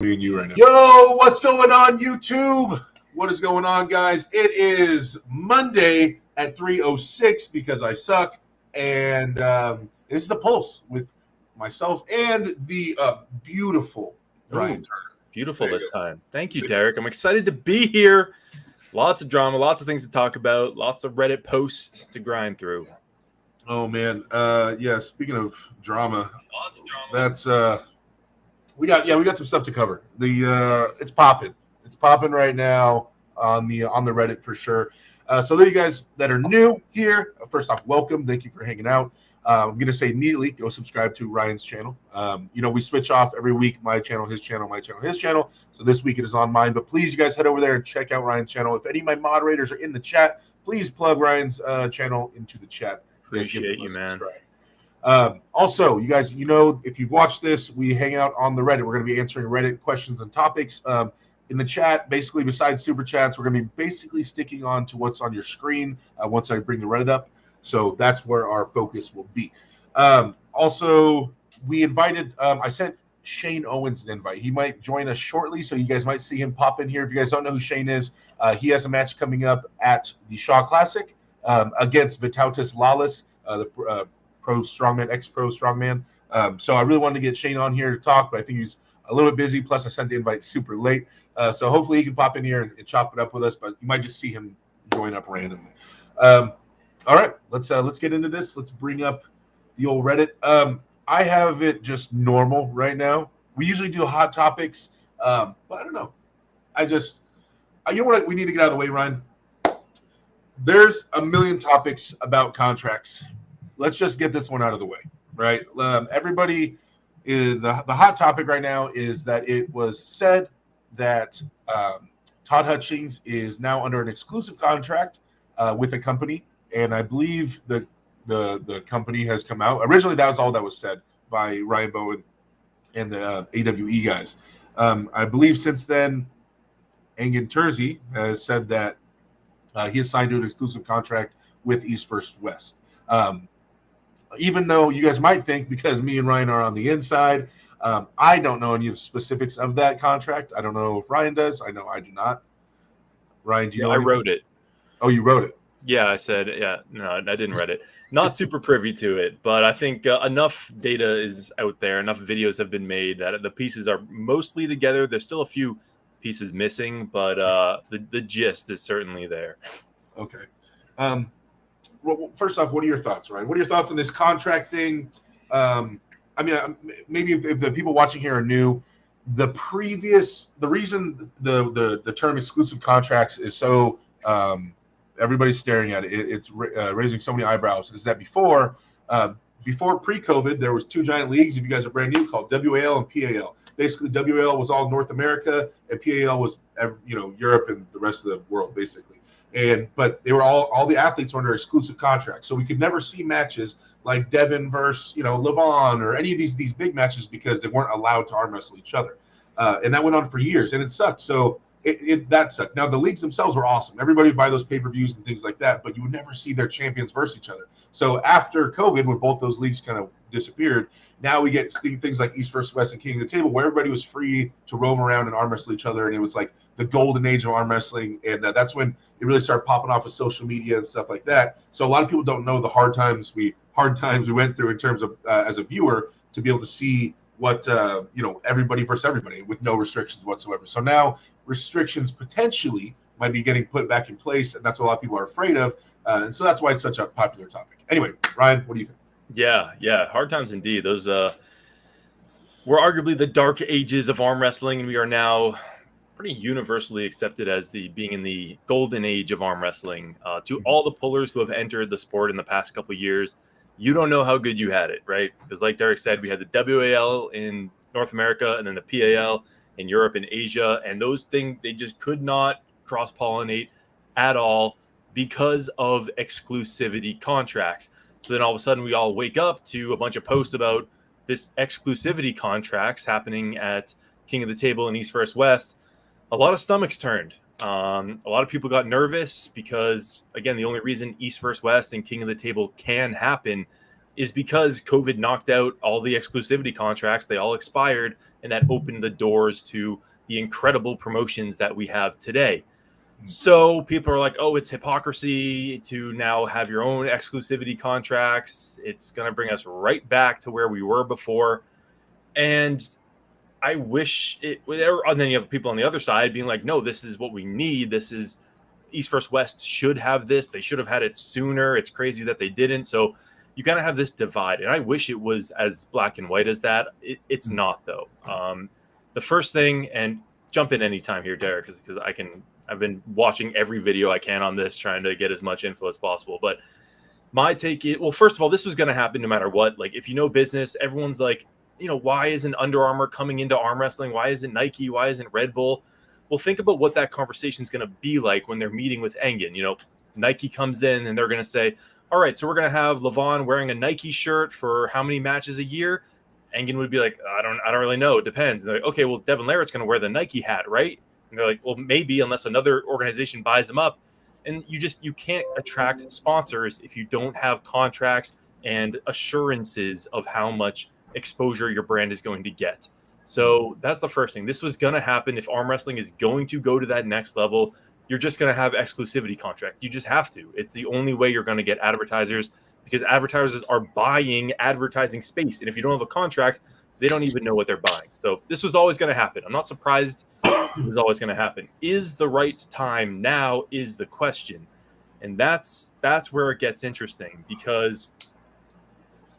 Me and you right now. Yo, what's going on, YouTube? What is going on, guys? It is Monday at 3:06 because I suck, and this is the Pulse with myself and the beautiful Ryan Turner. Beautiful this time. Thank you, Derek. I'm excited to be here. Lots of drama, lots of things to talk about, lots of Reddit posts to grind through. Oh man, yeah. Speaking of drama, that's we got some stuff to cover. It's popping right now on the Reddit for sure. So those of you guys that are new here, first off, welcome. Thank you for hanging out. I'm gonna say immediately go subscribe to Ryan's channel. We switch off every week, my channel, his channel, my channel, his channel. So this week it is on mine. But please, you guys head over there and check out Ryan's channel. If any of my moderators are in the chat, please plug Ryan's channel into the chat. Appreciate you, man. Also, you guys, if you've watched this, we hang out on the Reddit. We're going to be answering Reddit questions and topics in the chat. Basically, besides super chats, we're going to be basically sticking on to what's on your screen once I bring the Reddit up. So that's where our focus will be. Also, we invited, I sent Shane Owens an invite. He might join us shortly, so you guys might see him pop in here. If you guys don't know who Shane is, he has a match coming up at the Shaw Classic against Vitautas Lawless, the pro strongman, ex-pro strongman. So I really wanted to get Shane on here to talk, but I think he's a little bit busy. Plus, I sent the invite super late. So hopefully he can pop in here and chop it up with us, but you might just see him join up randomly. All right, let's get into this. Let's bring up the old Reddit. I have it just normal right now. We usually do hot topics, but I don't know. You know what we need to get out of the way, Ryan? There's a million topics about contracts. Let's just get this one out of the way, right? Everybody, the hot topic right now is that it was said that Todd Hutchings is now under an exclusive contract with a company, and I believe that the company has come out. Originally, that was all that was said by Ryan Bowen and the AWE guys. I believe since then, Engin Terzi has said that he has signed to an exclusive contract with East First West. Even though you guys might think, because me and Ryan are on the inside, I don't know any of the specifics of that contract. I don't know if Ryan does. I know I do not. Ryan, do you know anything? I wrote it. Oh, you wrote it? Yeah, I said, yeah. No, I didn't read it. Not super privy to it, but I think enough data is out there. Enough videos have been made that the pieces are mostly together. There's still a few pieces missing, but the gist is certainly there. Okay. Well, first off, what are your thoughts, Ryan? What are your thoughts on this contract thing? Maybe if the people watching here are new, the reason the term exclusive contracts is so everybody's staring at it. It's raising so many eyebrows. Is that before pre-COVID, there was two giant leagues, if you guys are brand new, called WAL and PAL. Basically, WAL was all North America, and PAL was Europe and the rest of the world, basically. But they were all the athletes were under exclusive contracts, so we could never see matches like Devin versus Levon or any of these big matches because they weren't allowed to arm wrestle each other, and that went on for years, and it sucked. So that sucked. Now the leagues themselves were awesome. Everybody would buy those pay-per-views and things like that, but you would never see their champions versus each other. So after COVID, when both those leagues kind of disappeared, now we get things like East versus West and King of the Table, where everybody was free to roam around and arm wrestle each other, and it was like the golden age of arm wrestling, and that's when it really started popping off with social media and stuff like that. So a lot of people don't know the hard times we went through in terms of as a viewer to be able to see what everybody versus everybody with no restrictions whatsoever. So now restrictions potentially might be getting put back in place, and that's what a lot of people are afraid of, and so that's why it's such a popular topic. Anyway, Ryan, what do you think? Yeah, hard times indeed. Those were arguably the dark ages of arm wrestling, and we are now pretty universally accepted as being in the golden age of arm wrestling. To all the pullers who have entered the sport in the past couple of years, you don't know how good you had it, right? Because like Derek said, we had the WAL in North America and then the PAL in Europe and Asia, and those things, they just could not cross-pollinate at all because of exclusivity contracts. So then all of a sudden we all wake up to a bunch of posts about this exclusivity contracts happening at King of the Table and East First West. A lot of stomachs turned. A lot of people got nervous because, again, the only reason East First West and King of the Table can happen is because COVID knocked out all the exclusivity contracts. They all expired, and that opened the doors to the incredible promotions that we have today. So people are like, oh, it's hypocrisy to now have your own exclusivity contracts. It's going to bring us right back to where we were before. And I wish it would. And then you have people on the other side being like, no, this is what we need. This is East versus West should have this. They should have had it sooner. It's crazy that they didn't. So you kind of have this divide. And I wish it was as black and white as that. It's not, though. The first thing, and jump in anytime here, Derek, because I've been watching every video I can on this, trying to get as much info as possible. But my take is, well, first of all, this was going to happen no matter what. Like, if you know business, everyone's like, why isn't Under Armour coming into arm wrestling? Why isn't Nike? Why isn't Red Bull? Well, think about what that conversation is going to be like when they're meeting with Engen. Nike comes in and they're going to say, all right, so we're going to have Levon wearing a Nike shirt for how many matches a year? Engen would be like, I don't really know. It depends. And they're like, okay, well, Devin Larratt's going to wear the Nike hat, right? And they're like, well, maybe, unless another organization buys them up. And you can't attract sponsors if you don't have contracts and assurances of how much exposure your brand is going to get. So that's the first thing. This was going to happen. If arm wrestling is going to go to that next level, you're just going to have exclusivity contract. You just have to. It's the only way you're going to get advertisers, because advertisers are buying advertising space. And if you don't have a contract, they don't even know what they're buying. So this was always going to happen. I'm not surprised it was always going to happen. Is the right time now is the question. And that's where it gets interesting, because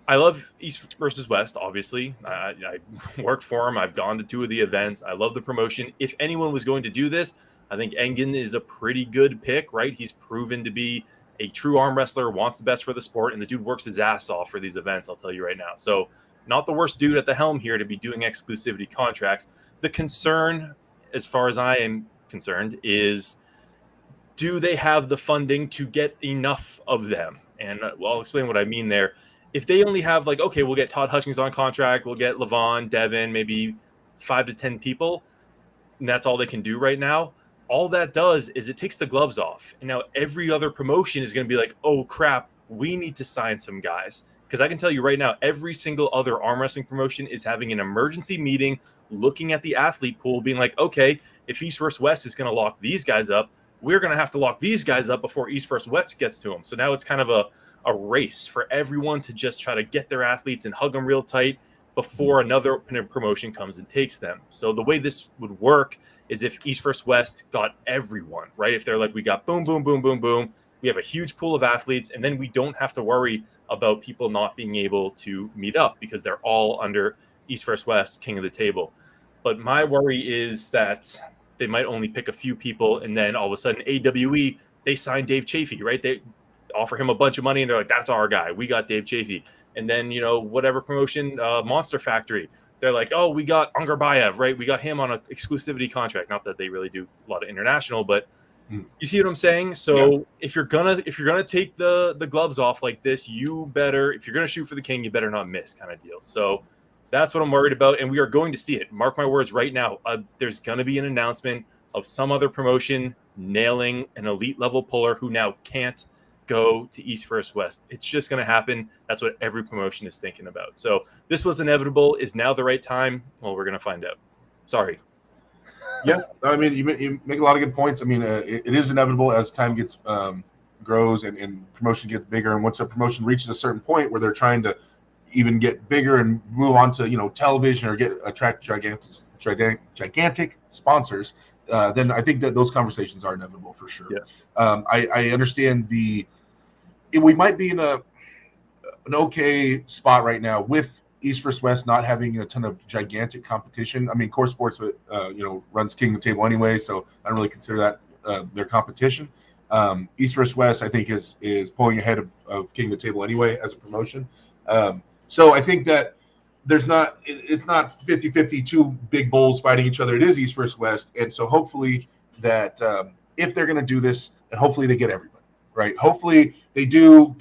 I love East versus West, obviously. I work for them. I've gone to 2 of the events. I love the promotion. If anyone was going to do this, I think Engen is a pretty good pick, right? He's proven to be a true arm wrestler, wants the best for the sport, and the dude works his ass off for these events, I'll tell you right now. So not the worst dude at the helm here to be doing exclusivity contracts. The concern, as far as I am concerned, is do they have the funding to get enough of them? And I'll explain what I mean there. If they only have okay, we'll get Todd Hutchings on contract, we'll get Levon, Devin, maybe 5 to 10 people, and that's all they can do right now. All that does is it takes the gloves off. And now every other promotion is going to be like, oh crap, we need to sign some guys. Because I can tell you right now, every single other arm wrestling promotion is having an emergency meeting, looking at the athlete pool, being like, okay, if East versus West is going to lock these guys up, we're going to have to lock these guys up before East versus West gets to them. So now it's kind of a race for everyone to just try to get their athletes and hug them real tight before another promotion comes and takes them. So the way this would work is if East versus West got everyone, right? If they're like, we got boom, boom, boom, boom, boom, we have a huge pool of athletes, and then we don't have to worry about people not being able to meet up because they're all under East versus West, king of the table. But my worry is that they might only pick a few people, and then all of a sudden AWE, they sign Dave Chafee, right? They offer him a bunch of money, and they're like, that's our guy. We got Dave Chafee. And then, whatever promotion, Monster Factory, they're like, oh, we got Angarbayev, right? We got him on an exclusivity contract. Not that they really do a lot of international, but you see what I'm saying? So yeah. If you're gonna take the gloves off like this, you better, if you're gonna shoot for the king, you better not miss, kind of deal. So that's what I'm worried about, and we are going to see it. Mark my words right now. There's gonna be an announcement of some other promotion nailing an elite level puller who now can't go to East versus West. It's just going to happen. That's what every promotion is thinking about. So this was inevitable. Is now the right time? Well, we're going to find out. Sorry. Yeah, I mean, you make a lot of good points. I mean, it is inevitable as time gets grows and promotion gets bigger. And once a promotion reaches a certain point where they're trying to even get bigger and move on to television or attract gigantic sponsors, then I think that those conversations are inevitable for sure. Yeah. I understand we might be in an okay spot right now with East versus West not having a ton of gigantic competition. I mean, Core Sports, runs King of the Table anyway, so I don't really consider that their competition. East versus West, I think, is pulling ahead of King of the Table anyway as a promotion. So I think that it's not 50-50, 2 big bulls fighting each other. It is East versus West, and so hopefully that if they're going to do this, and hopefully they get everybody right. Hopefully they do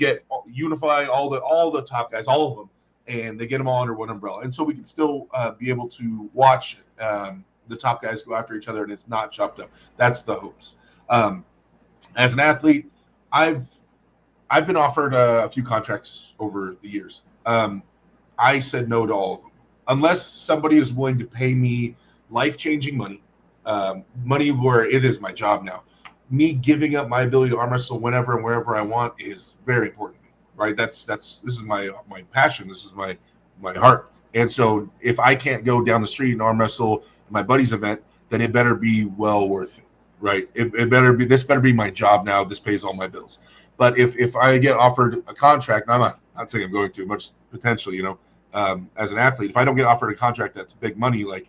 unify all the top guys, all of them, and they get them all under one umbrella, and so we can still be able to watch the top guys go after each other, and it's not chopped up. That's the hopes. As an athlete, I've been offered a few contracts over the years. I said no to all of them. Unless somebody is willing to pay me life-changing money, money where it is my job now. Me giving up my ability to arm wrestle whenever and wherever I want is very important to me, right? This is my passion. This is my heart. And so if I can't go down the street and arm wrestle my buddy's event, then it better be well worth it, right? It better be, this better be my job now. This pays all my bills. But if I get offered a contract, and I'm not saying I'm going to, much potential, as an athlete, if I don't get offered a contract that's big money, like,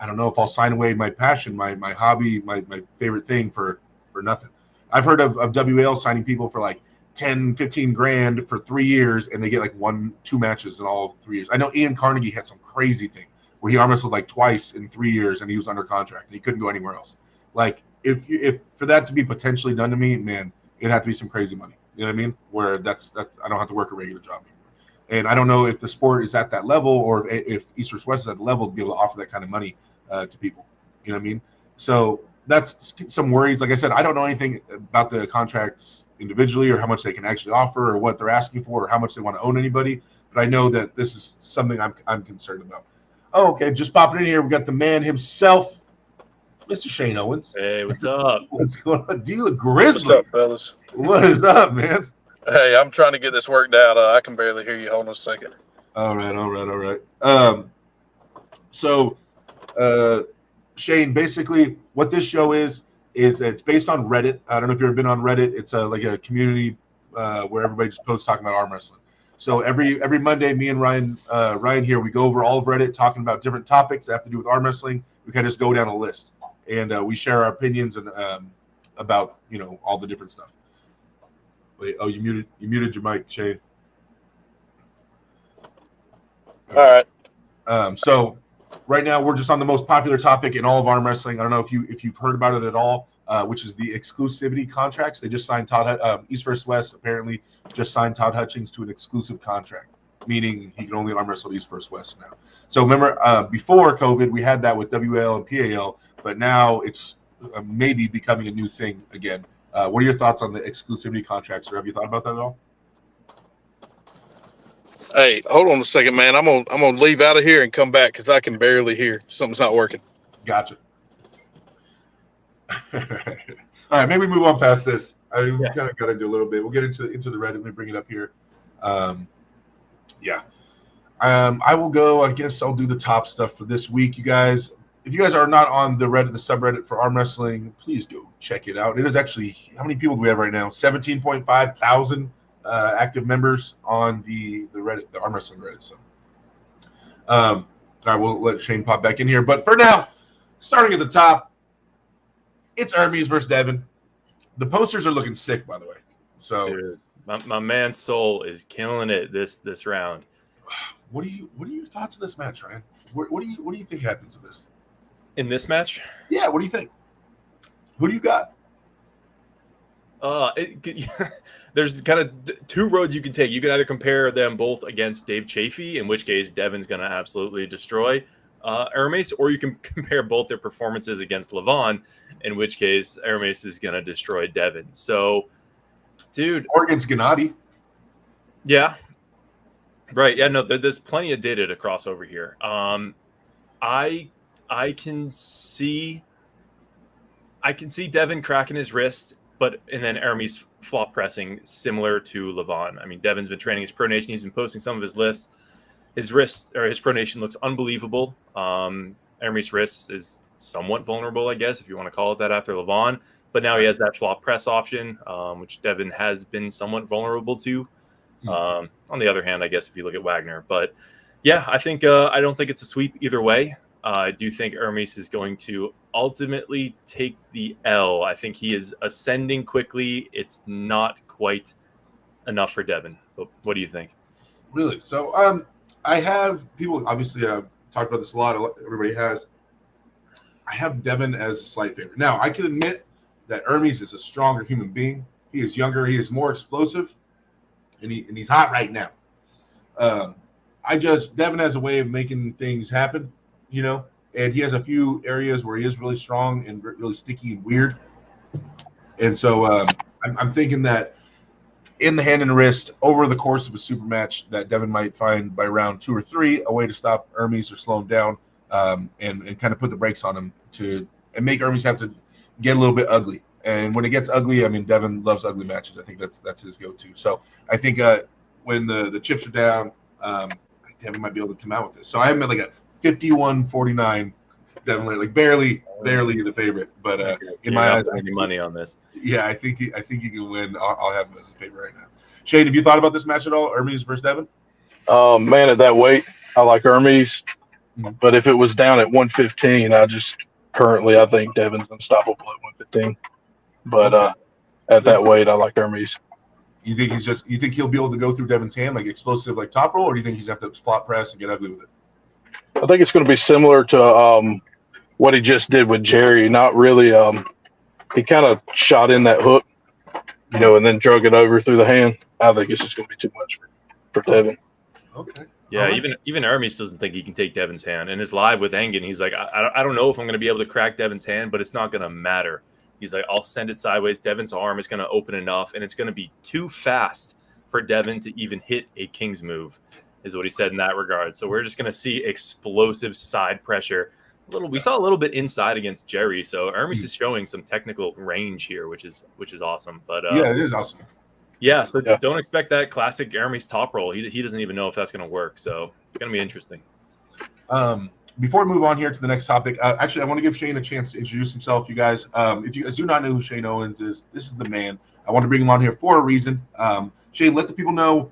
I don't know if I'll sign away my passion, my hobby, my favorite thing for nothing. I've heard of WAL signing people for like 10, 15 grand for 3 years, and they get like 1-2 matches in all 3 years. I know Ian Carnegie had some crazy thing where he arm wrestled like twice in 3 years, and he was under contract and he couldn't go anywhere else. Like, if for that to be potentially done to me, man, it'd have to be some crazy money. You know what I mean? Where that's I don't have to work a regular job anymore. And I don't know if the sport is at that level, or if East vs. West is at the level to be able to offer that kind of money to people. You know what I mean? So that's some worries. Like I said, I don't know anything about the contracts individually, or how much they can actually offer, or what they're asking for, or how much they want to own anybody. But I know that this is something I'm concerned about. Oh, okay, just popping in here, we got the man himself, Mr. Shane Owens. Hey, what's up? What's going on? Do you look grizzly? What's up, fellas? What is up, man? Hey, I'm trying to get this worked out. I can barely hear you. Hold on a second. All right. So, Shane, basically what this show is it's based on Reddit. I don't know if you've ever been on Reddit. It's like a community where everybody just posts talking about arm wrestling. So every Monday, me and Ryan here, we go over all of Reddit, talking about different topics that have to do with arm wrestling. We kind of just go down a list, and we share our opinions and about all the different stuff. Wait, oh, you muted your mic, Shane. All right. So right now we're just on the most popular topic in all of arm wrestling. I don't know if you've heard about it at all, which is the exclusivity contracts. They just signed East vs. West apparently just signed Todd Hutchings to an exclusive contract, meaning he can only arm wrestle East vs. West now. So remember, before COVID, we had that with WAL and PAL, but now it's maybe becoming a new thing again. What are your thoughts on the exclusivity contracts, or have you thought about that at all? Hey, hold on a second, man. I'm gonna leave out of here and come back because I can barely hear. Something's not working. Gotcha. All right, maybe move on past this. We kind of got into a little bit. We'll get into the Reddit. Let me bring it up here. I will go. I guess I'll do the top stuff for this week, you guys. If you guys are not on the Reddit, the subreddit for arm wrestling, please go check it out. It is actually, how many people do we have right now? 17.5 thousand active members on the Reddit, the arm wrestling Reddit. So, all right, we'll let Shane pop back in here. But for now, starting at the top, it's Ermes versus Devin. The posters are looking sick, by the way. So, dude, my man's soul is killing it this round. What are your thoughts on this match, Ryan? What do you think happens to this? In this match? Yeah, what do you think? Who do you got? There's kind of two roads you can take. You can either compare them both against Dave Chafee, in which case Devin's going to absolutely destroy Ermes, or you can compare both their performances against Levon, in which case Ermes is going to destroy Devin. So, dude. Or against Gennady. Yeah. Right. Yeah, no, there's plenty of data to cross over here. I can see Devin cracking his wrist, and then Ermes flop pressing similar to Levon. I mean, Devin's been training his pronation. He's been posting some of his lifts. His wrist or his pronation looks unbelievable. Ermes' wrist is somewhat vulnerable, I guess, if you want to call it that, after Levon. But now he has that flop press option, which Devin has been somewhat vulnerable to. On the other hand, I guess if you look at Wagner. But yeah, I don't think it's a sweep either way. I do think Ermes is going to ultimately take the L. I think he is ascending quickly. It's not quite enough for Devin. But what do you think? Really? So I have people, obviously, I've talked about this a lot. Everybody has. I have Devin as a slight favorite. Now, I can admit that Ermes is a stronger human being. He is younger. He is more explosive. And he's hot right now. Devin has a way of making things happen, and he has a few areas where he is really strong and really sticky and weird. And so I'm thinking that in the hand and wrist over the course of a super match that Devin might find by round 2 or 3 a way to stop Ermes or slow him down, and kind of put the brakes on him and make Ermes have to get a little bit ugly. And when it gets ugly, I mean, Devin loves ugly matches. I think that's his go-to. So I think when the chips are down, Devin might be able to come out with this. So I have him at like a 51-49. Definitely, like barely the favorite, but in my eyes, making money on this. Yeah, I think he can win. I'll have him as a favorite right now. Shane, have you thought about this match at all? Ermes versus Devin? Man, at that weight, I like Ermes, but if it was down at 115, I think Devin's unstoppable at 115. But at that weight, I like Ermes. You think he'll be able to go through Devin's hand like explosive, like top roll, or do you think he's have to flop press and get ugly with it? I think it's going to be similar to what he just did with Jerry. Not really. He kind of shot in that hook, and then drug it over through the hand. I think it's just going to be too much for Devin. Okay. Yeah, right. even Ermes doesn't think he can take Devin's hand. And his live with Engen, he's like, I don't know if I'm going to be able to crack Devin's hand, but it's not going to matter. He's like, I'll send it sideways. Devin's arm is going to open enough, and it's going to be too fast for Devin to even hit a king's move, is what he said in that regard. So we're just going to see explosive side pressure. We saw a little bit inside against Jerry. So Ermes is showing some technical range here, which is awesome. But yeah, it is awesome. Yeah, so don't expect that classic Ermes top roll. He doesn't even know if that's going to work. So it's going to be interesting. Before we move on here to the next topic, actually, I want to give Shane a chance to introduce himself, you guys. If you guys do not know who Shane Owens is, this is the man. I want to bring him on here for a reason. Shane, let the people know,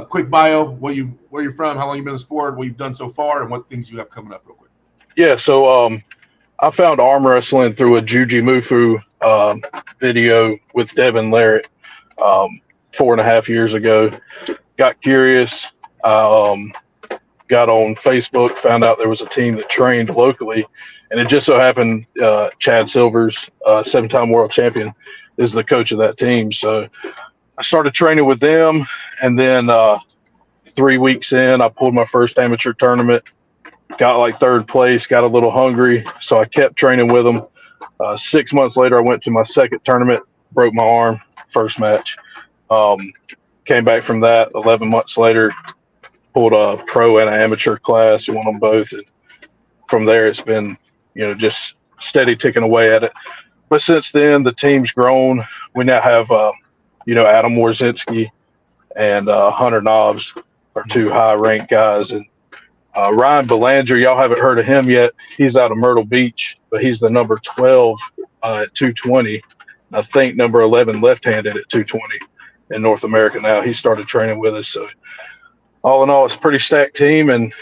quick bio, where you're from, how long you've been in the sport, what you've done so far, and what things you have coming up real quick. Yeah, so I found arm wrestling through a Juji Mufu video with Devin Larrett 4.5 years ago. Got curious. Got on Facebook, found out there was a team that trained locally, and it just so happened Chad Silvers, 7-time world champion, is the coach of that team. So I started training with them, and then 3 weeks in, I pulled my first amateur tournament, got like 3rd place, got a little hungry, so I kept training with them. 6 months later, I went to my 2nd tournament, broke my arm, first match. Came back from that 11 months later, pulled a pro and an amateur class, won them both. And from there, it's been, just steady ticking away at it. But since then, the team's grown. We now have, Adam Warzinski and Hunter Knobs are 2 high-ranked guys. And Ryan Belanger, y'all haven't heard of him yet. He's out of Myrtle Beach, but he's the number 12 at 220. I think number 11 left-handed at 220 in North America now. He started training with us. So all in all, it's a pretty stacked team, and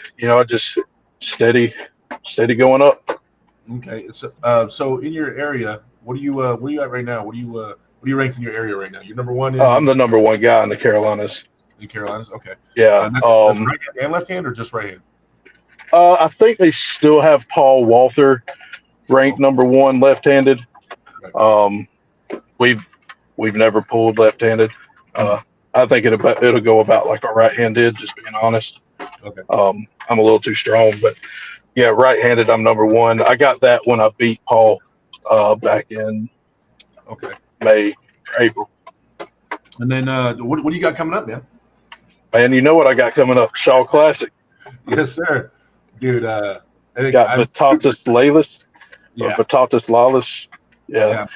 just steady going up. Okay, so in your area, what are you at right now? What are you ranked in your area right now? You're number 1. I'm the number 1 guy in the Carolinas. In Carolinas, okay. Yeah. That's right hand and left hand, or just right hand? I think they still have Paul Walther ranked number 1 left-handed. Right. We've never pulled left-handed. I think it'll go about like a right-hand did, just being honest. Okay. I'm a little too strong, but yeah, right-handed, I'm number 1. I got that when I beat Paul back in May, April. And then what do you got coming up, man? Man, you know what I got coming up? Shaw Classic. Yes, sir. Dude, I think got Vitatis Lalis. Yeah. Vitatis Lalis. Yeah.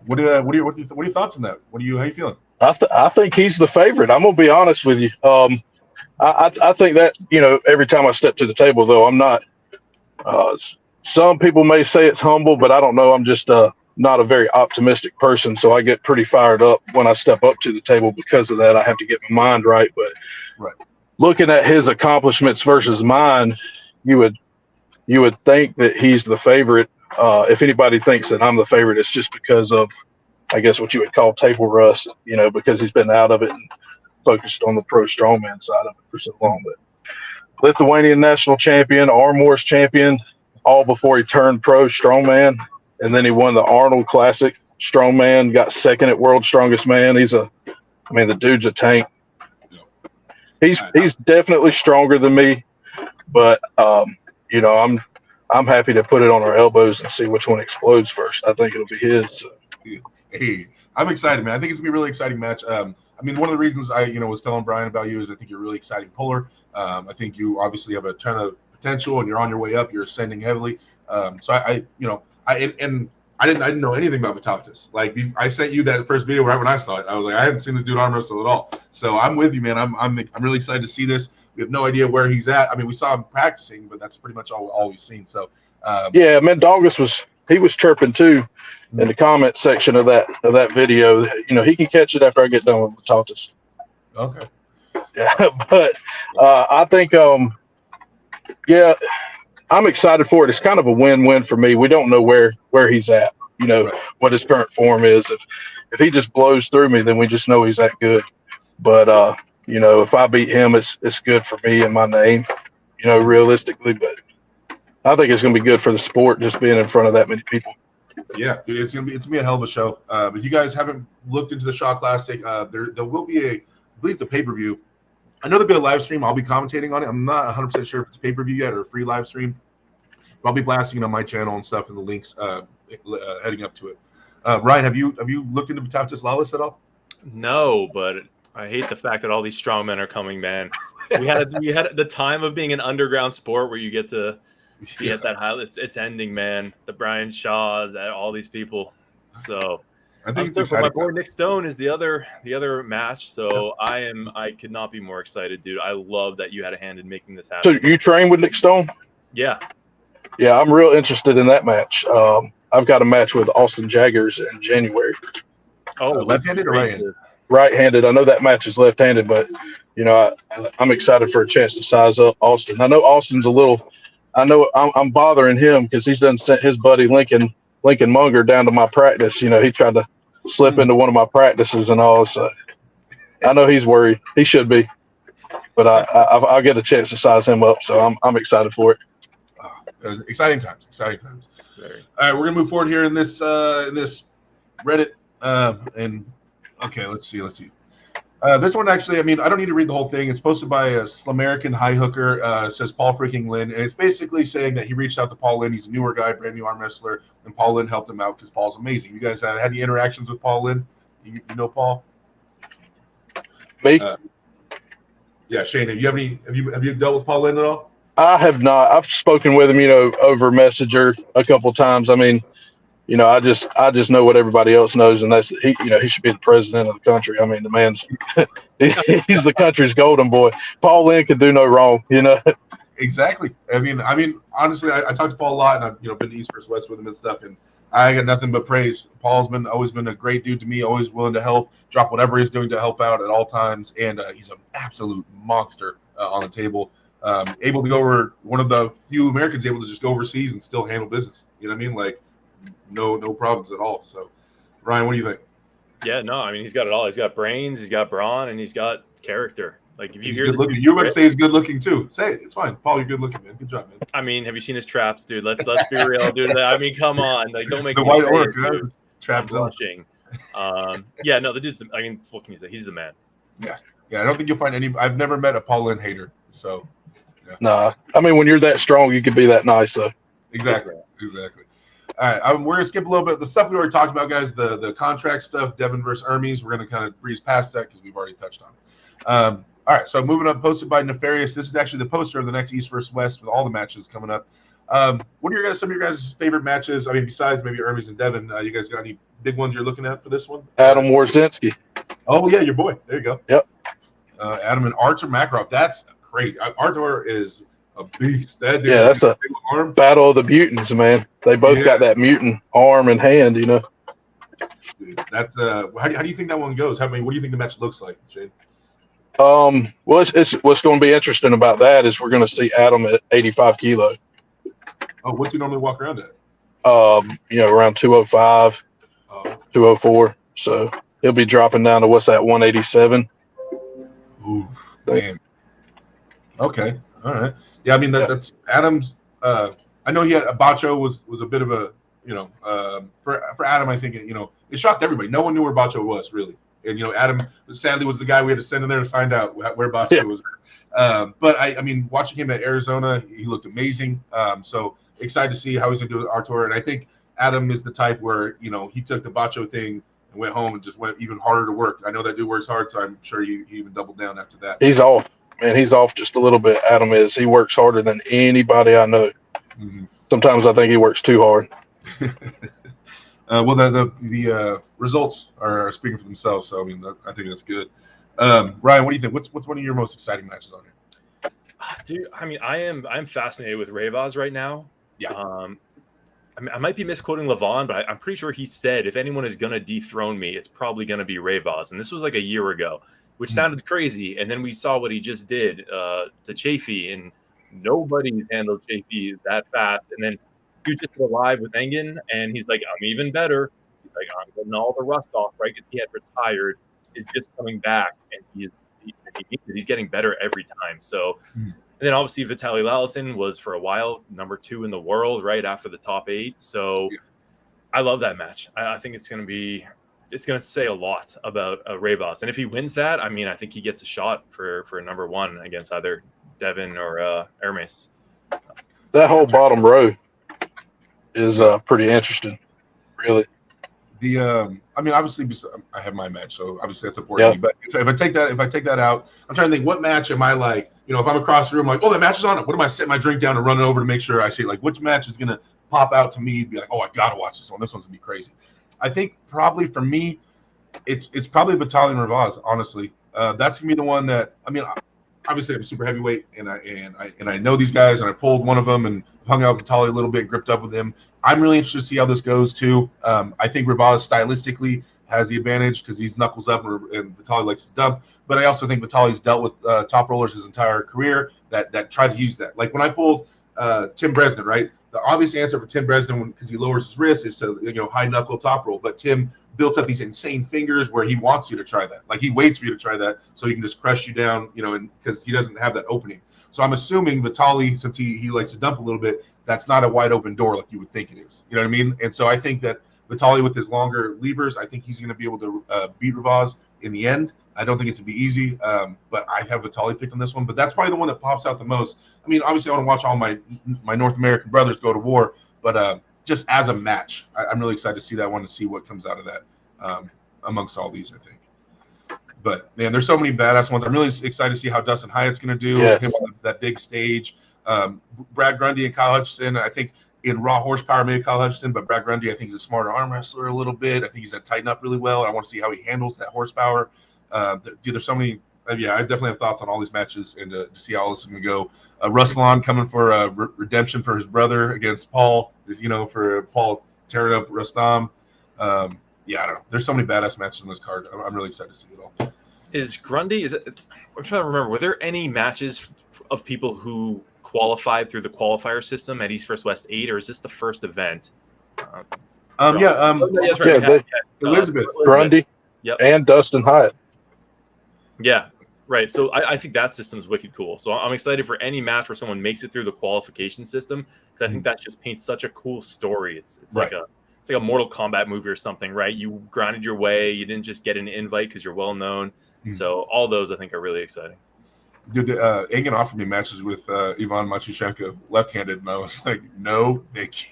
What are your thoughts on that? How you feeling? I think he's the favorite. I'm gonna be honest with you. I think that every time I step to the table, though, I'm not. Some people may say it's humble, but I don't know. I'm just not a very optimistic person, so I get pretty fired up when I step up to the table. Because of that, I have to get my mind right. But looking at his accomplishments versus mine, you would think that he's the favorite. If anybody thinks that I'm the favorite, it's just because of, I guess, what you would call table rust, because he's been out of it and focused on the pro strongman side of it for so long. But Lithuanian national champion, Arm Wars champion, all before he turned pro strongman. And then he won the Arnold Classic strongman, got 2nd at World's Strongest Man. The dude's a tank. He's definitely stronger than me, but I'm happy to put it on our elbows and see which one explodes first. I think it'll be his. So. Hey, I'm excited, man. I think it's gonna be a really exciting match. I mean, one of the reasons I, was telling Brian about you is I think you're a really exciting puller. I think you obviously have a ton of potential, and you're on your way up. You're ascending heavily. So I didn't know anything about Vitaptis. Like I sent you that first video right when I saw it. I was like, I hadn't seen this dude arm wrestle at all. So I'm with you, man. I'm really excited to see this. We have no idea where he's at. I mean, we saw him practicing, but that's pretty much all we've seen. So yeah, Mendogas was chirping too in the comment section of that video. He can catch it after I get done with Vitaptis. Okay. Yeah, but I think yeah, I'm excited for it. It's kind of a win-win for me. We don't know where he's at, Right. what his current form is. If he just blows through me, then we just know he's that good. But if I beat him, it's good for me and my name, realistically. But I think it's going to be good for the sport just being in front of that many people. Yeah, dude, it's gonna be a hell of a show. If you guys haven't looked into the Shaw Classic, there will be I believe it's a pay-per-view. I know there'll be a live stream. I'll be commentating on it. I'm not 100% sure if it's a pay-per-view yet or a free live stream. But I'll be blasting it on my channel and stuff, and the links heading up to it. Ryan, have you looked into Vitaptis Lawless at all? No, but I hate the fact that all these strong men are coming, man. We had the time of being an underground sport where you get to be at that high. It's ending, man. The Brian Shaws, all these people. So I think it's my exciting. boy Nick Stone is the other match. So I could not be more excited, dude. I love that you had a hand in making this happen. So you train with Nick Stone? Yeah. Yeah, I'm real interested in that match. I've got a match with Austin Jaggers in January. Oh, left-handed or right-handed? Right-handed. I know that match is left-handed, but I'm excited for a chance to size up Austin. I know Austin's a little. I know I'm bothering him because he's done sent his buddy Lincoln Munger down to my practice. He tried to slip into one of my practices and all. So I know he's worried. He should be, but I'll get a chance to size him up. So I'm excited for it. Exciting times. Very. All right, we're gonna move forward here in this Reddit. And okay, let's see. This one actually, I mean, I don't need to read the whole thing. It's posted by a Slamerican High Hooker. It says Paul freaking Linn, and it's basically saying that he reached out to Paul Linn. He's a newer guy, brand new arm wrestler, and Paul Linn helped him out because Paul's amazing. You guys had any interactions with Paul Linn? You know Paul? Me? Yeah, Shane. Have you dealt with Paul Linn at all? I have not. I've spoken with him, over Messenger a couple of times. I mean, I just know what everybody else knows, and that's he should be the president of the country. I mean, the man's he's the country's golden boy. Paul Linn can do no wrong, Exactly. I mean, honestly, I talked to Paul a lot, and I've been to East vs. West with him and stuff, and I got nothing but praise. Paul's always been a great dude to me, always willing to help, drop whatever he's doing to help out at all times, and he's an absolute monster on the table. Able to go over, one of the few Americans able to just go overseas and still handle business. You know what I mean? Like, no problems at all. So, Ryan, what do you think? Yeah, no, I mean, he's got it all. He's got brains, he's got brawn, and he's got character. Like, if you He's hear good looking. You were about to say he's good looking too. Say it. It's fine. Paul, you're good looking, man. Good job, man. I mean, have you seen his traps, dude? Let's be real, dude. I mean, come on. Like, don't make The me white say orc, it, dude. traps I'm on. blushing. Yeah, no, the dude's I mean, what can you say? He's the man. Yeah, I don't think you'll find any. I've never met a Paul Linn hater. So, yeah. Nah, I mean, when you're that strong, you can be that nice, though. Exactly. All right, we're gonna skip a little bit the stuff we already talked about, guys. The contract stuff, Devin versus Ermes. We're gonna kind of breeze past that because we've already touched on it. All right, so moving up, posted by Nefarious. This is actually the poster of the next East vs. West with all the matches coming up. What are some of your guys' favorite matches? I mean, besides maybe Ermes and Devin, you guys got any big ones you're looking at for this one? Adam Warzinski. Oh yeah, your boy. There you go. Yep. Adam and Artur Makarov. That's great. Artur is a beast. That dude, Yeah, that's a big arm. battle of the mutants, man. They both got that mutant arm and hand, Dude, that's how do you think that one goes? What do you think the match looks like, Shane? Well, it's what's going to be interesting about that is we're going to see Adam at 85 kilo. Oh, what's he normally walk around at? Around 205, 204. So he'll be dropping down to 187. Ooh, man. Okay, all right. Yeah, I mean that's Adam's. I know he had Bacho was a bit of a for Adam. I think it shocked everybody. No one knew where Bacho was really. And Adam sadly was the guy we had to send in there to find out where Bacho was. But I mean, watching him at Arizona, he looked amazing. So excited to see how he's gonna do with Artur. And I think Adam is the type where he took the Bacho thing and went home and just went even harder to work. I know that dude works hard, so I'm sure he even doubled down after that. He's off, man. He's off just a little bit. Adam is. He works harder than anybody I know. Mm-hmm. Sometimes I think he works too hard. Well, the results are speaking for themselves, so I mean, I think that's good. Ryan, what do you think? What's one of your most exciting matches on here? Dude, I mean, I'm fascinated with Rayvaz right now. Yeah. I mean, I might be misquoting Levon, but I'm pretty sure he said if anyone is going to dethrone me, it's probably going to be Rayvaz. And this was like a year ago, which sounded crazy. And then we saw what he just did to Chafee, and nobody's handled Chafee that fast. And then he just did a live with Engen, and he's like, I'm even better. He's like, I'm getting all the rust off, right? Because he had retired. He's just coming back, and he's getting better every time. So, and then obviously Vitaly Lalitin was for a while number 2 in the world, right after the top 8. So I love that match. I think it's going to say a lot about Rayvaz. And if he wins that, I mean, I think he gets a shot for number 1 against either Devin or Ermes. That whole bottom row is pretty interesting, really. I mean, obviously, I have my match, so obviously that's important to me. But if I take that out, I'm trying to think, what match am I like? You know, if I'm across the room, like, oh, that match is on. What am I setting my drink down and running over to make sure I see, like, which match is gonna pop out to me? Be like, oh, I gotta watch this one. This one's gonna be crazy. I think probably for me, it's probably Vitaly and Rayvaz. Honestly, that's gonna be the one that, I mean, obviously I'm a super heavyweight, and I know these guys, and I pulled one of them and hung out with Vitaly a little bit, gripped up with him. I'm really interested to see how this goes too. I think Rayvaz stylistically has the advantage because he's knuckles up, and Vitaly likes to dump. But I also think Vitaly's dealt with top rollers his entire career that try to use that. Like when I pulled Tim Bresnan, right? The obvious answer for Tim Bresnan, because he lowers his wrist, is to high knuckle top roll. But Tim built up these insane fingers where he wants you to try that. Like he waits for you to try that so he can just crush you down, and because he doesn't have that opening. So I'm assuming Vitaly, since he likes to dump a little bit, that's not a wide open door like you would think it is. You know what I mean? And so I think that Vitaly with his longer levers, I think he's going to be able to beat Rayvaz in the end. I don't think it's going to be easy, but I have Vitaly picked on this one. But that's probably the one that pops out the most. I mean, obviously I want to watch all my North American brothers go to war, but just as a match, I'm really excited to see that one, to see what comes out of that amongst all these, I think. But, man, there's so many badass ones. I'm really excited to see how Dustin Hyatt's going to do him on that big stage. Brad Grundy and Kyle Hutchinson, I think in raw horsepower, maybe Kyle Hutchinson, but Brad Grundy, I think, is a smarter arm wrestler a little bit. I think he's going to tighten up really well. I want to see how he handles that horsepower. There's so many. I definitely have thoughts on all these matches and to see how all this is going to go. Ruslan coming for redemption for his brother against Paul, for Paul tearing up Rustam. I don't know. There's so many badass matches in this card. I'm really excited to see it all. Is Grundy? I'm trying to remember. Were there any matches of people who qualified through the qualifier system at East First West 8, or is this the first event? Elizabeth Grundy, and Dustin Hyatt. Yeah, right. So I think that system's wicked cool. So I'm excited for any match where someone makes it through the qualification system, because I think that just paints such a cool story. It's like a Mortal Kombat movie or something, right? You grinded your way. You didn't just get an invite because you're well known. So all those I think are really exciting. Dude, Engen offered me matches with Ivan Matyushenko left-handed, and I was like, no, thank you.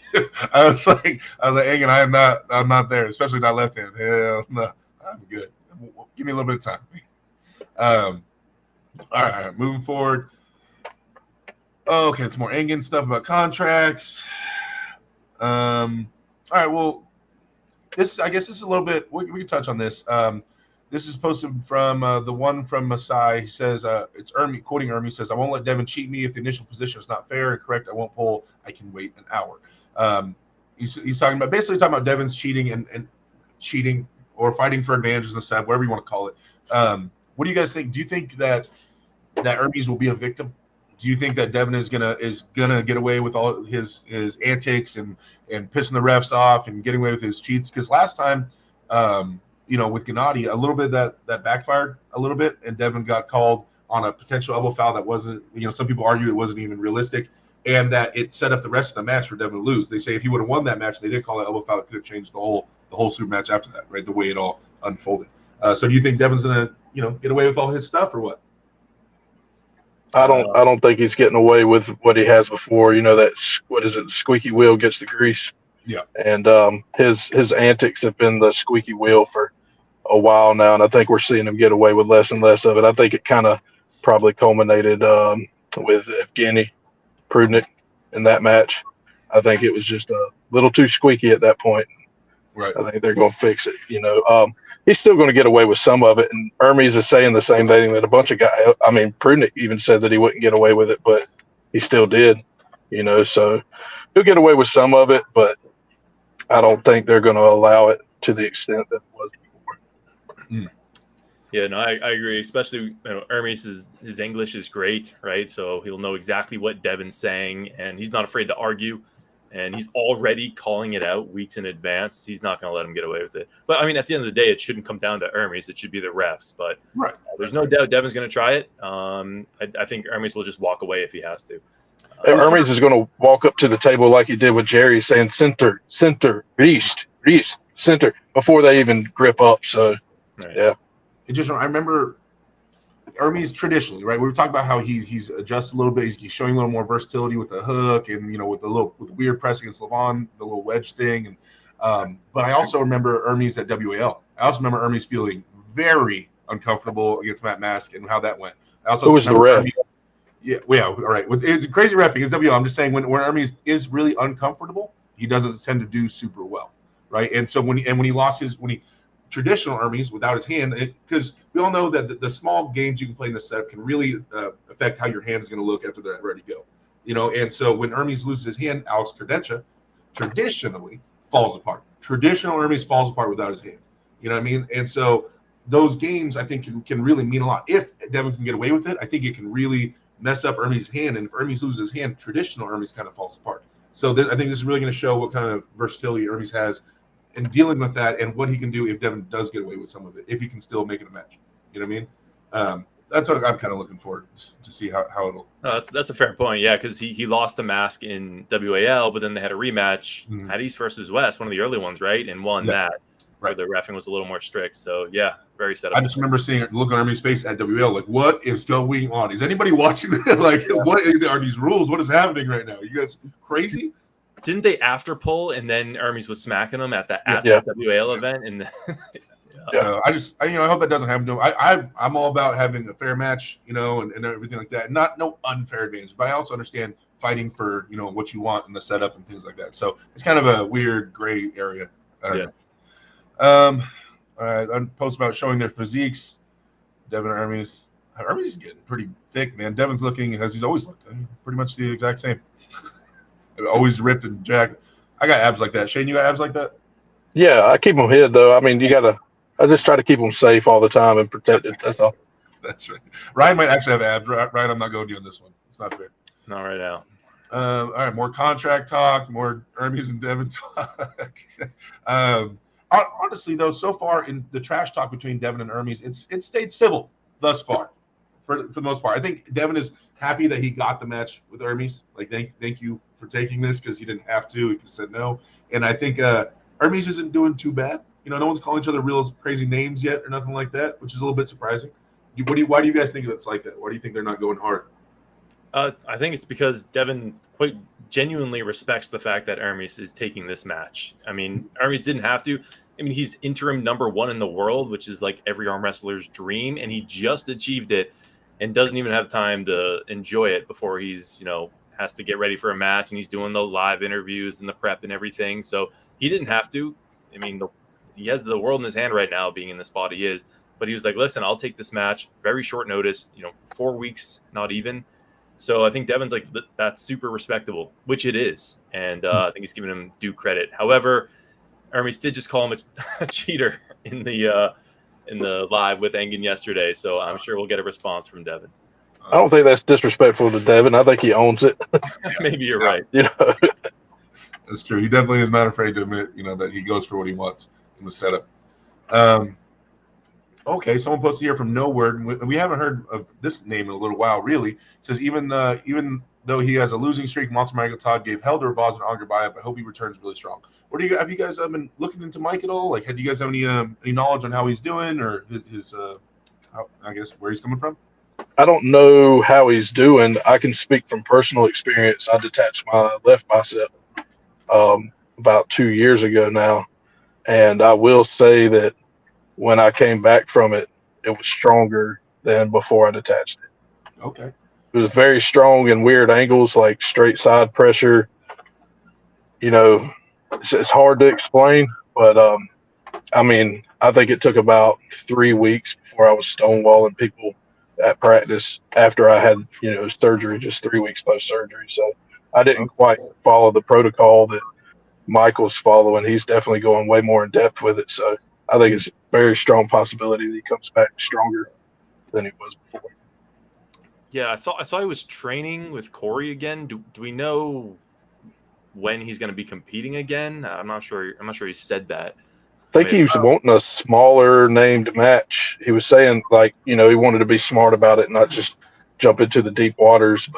I was like, Engen, I'm not there, especially not left-handed. Hell no, I'm good. Give me a little bit of time. All right, moving forward. Okay, it's more Engen stuff about contracts. All right, well, I guess this is a little bit. We can touch on this. This is posted from the one from Masai. He says, it's Ermes, quoting Ermes, says, I won't let Devin cheat me. If the initial position is not fair and correct, I won't pull. I can wait an hour. He's basically talking about Devin's cheating and cheating or fighting for advantages in the set, whatever you want to call it. What do you guys think? Do you think that Ermes will be a victim? Do you think that Devin is gonna get away with all his antics and pissing the refs off and getting away with his cheats? Because last time, with Gennady, a little bit that backfired a little bit, and Devin got called on a potential elbow foul that wasn't. Some people argue it wasn't even realistic, and that it set up the rest of the match for Devin to lose. They say if he would have won that match, they did call it elbow foul. It could have changed the whole super match after that, right? The way it all unfolded. So do you think Devin's gonna get away with all his stuff or what? I don't think he's getting away with what he has before. That what is it? The squeaky wheel gets the grease. Yeah. And his antics have been the squeaky wheel for a while now, and I think we're seeing him get away with less and less of it. I think it kind of probably culminated with Evgeny Prudnik in that match. I think it was just a little too squeaky at that point. Right. I think they're going to fix it. He's still going to get away with some of it, and Ermes is saying the same thing that a bunch of guys. I mean, Prudnik even said that he wouldn't get away with it, but he still did. So he'll get away with some of it, but I don't think they're going to allow it to the extent that it was before. Yeah, no, I agree. Especially, Ermes his English is great, right? So he'll know exactly what Devin's saying, and he's not afraid to argue. And he's already calling it out weeks in advance. He's not going to let him get away with it. But I mean, at the end of the day, it shouldn't come down to Ermes. It should be the refs. But there's no doubt Devin's going to try it. I think Ermes will just walk away if he has to. Ermes is going to walk up to the table like he did with Jerry, saying center, Reese, center, before they even grip up. So, yeah. I remember Ermes traditionally, right? We were talking about how he's adjusted a little bit. He's showing a little more versatility with the hook and, with the weird press against Levon, the little wedge thing. And but I also remember Ermes at WAL. I also remember Ermes feeling very uncomfortable against Matt Mask and how that went. I also Who was the ref? All right. It's crazy ref because WL. I'm just saying when Ermes is really uncomfortable, he doesn't tend to do super well, right? And so when he lost traditional Ermes without his hand, because we all know that the small games you can play in the setup can really affect how your hand is going to look after they're ready to go. And so when Ermes loses his hand, Alex Cadorette traditionally falls apart. Traditional Ermes falls apart without his hand. You know what I mean? And so those games, I think, can really mean a lot. If Devin can get away with it, I think it can really mess up Ermes' hand. And if Ermes loses his hand, traditional Ermes kind of falls apart. So I think this is really going to show what kind of versatility Ermes has in dealing with that and what he can do if Devin does get away with some of it, if he can still make it a match. You know what I mean? That's what I'm kind of looking forward to see how it'll. No, that's a fair point. Yeah, because he lost the mask in WAL, but then they had a rematch at East versus West, one of the early ones, right? And won that. Where the reffing was a little more strict. So, yeah, very set up. I just remember seeing it, look on Ermes' face at WL, like, what is going on? Is anybody watching that? Like, what are these rules? What is happening right now? You guys crazy? Didn't they after pull and then Ermes was smacking them at the WAL event? And I hope that doesn't happen to him. I'm all about having a fair match, and everything like that. No unfair advantage, but I also understand fighting for, what you want in the setup and things like that. So it's kind of a weird gray area. I don't know. All right, I post about showing their physiques. Devin and Ermes. Ermes is getting pretty thick, man. Devin's looking as he's always looked. Pretty much the exact same. Always ripped and jacked. I got abs like that. Shane, you got abs like that? Yeah, I keep them hid though. I mean, I just try to keep them safe all the time and protected. That's all. That's right. Ryan might actually have abs. Ryan, I'm not going to you on this one. It's not fair. Not right now. All right, more contract talk, more Ermes and Devin talk. Honestly, though, so far in the trash talk between Devin and Ermes, it's stayed civil thus far, for the most part. I think Devin is happy that he got the match with Ermes. Like, thank you for taking this because he didn't have to. He could have said no. And I think Ermes isn't doing too bad. No one's calling each other real crazy names yet or nothing like that, which is a little bit surprising. Why do you guys think it's like that? Why do you think they're not going hard? I think it's because Devin quite genuinely respects the fact that Ermes is taking this match. I mean, Ermes didn't have to. I mean, he's interim number 1 in the world, which is like every arm wrestler's dream, and he just achieved it and doesn't even have time to enjoy it before he's, has to get ready for a match, and he's doing the live interviews and the prep and everything. So he didn't have to. I mean, he has the world in his hand right now being in the spot he is, but he was like, listen, I'll take this match, very short notice, 4 weeks, not even. So I think Devin's like, that's super respectable, which it is. And I think he's giving him due credit. However, Ermes did just call him a cheater in the live with Engen yesterday. So I'm sure we'll get a response from Devin. I don't think that's disrespectful to Devin. I think he owns it. Maybe you're right. That's true. He definitely is not afraid to admit, that he goes for what he wants in the setup. Okay, someone posted here from nowhere. We haven't heard of this name in a little while, really. It says, even though he has a losing streak, Monster Michael Todd gave Helder a Vaz and Auger by it, but I hope he returns really strong. Have you guys been looking into Mike at all? Like, do you guys have any knowledge on how he's doing or his I guess where he's coming from? I don't know how he's doing. I can speak from personal experience. I detached my left bicep about 2 years ago now. And I will say that when I came back from it, it was stronger than before I detached it. Okay. It was very strong in weird angles, like straight side pressure. You know, it's hard to explain, but I mean, I think it took about 3 weeks before I was stonewalling people at practice after I had, surgery, just 3 weeks post surgery. So I didn't quite follow the protocol that Michael's following. He's definitely going way more in depth with it. So I think it's a very strong possibility that he comes back stronger than he was before. Yeah, I saw he was training with Corey again. Do we know when he's going to be competing again? I'm not sure. I'm not sure he said that. I think he was wanting a smaller named match. He was saying, like, he wanted to be smart about it, not just jump into the deep waters.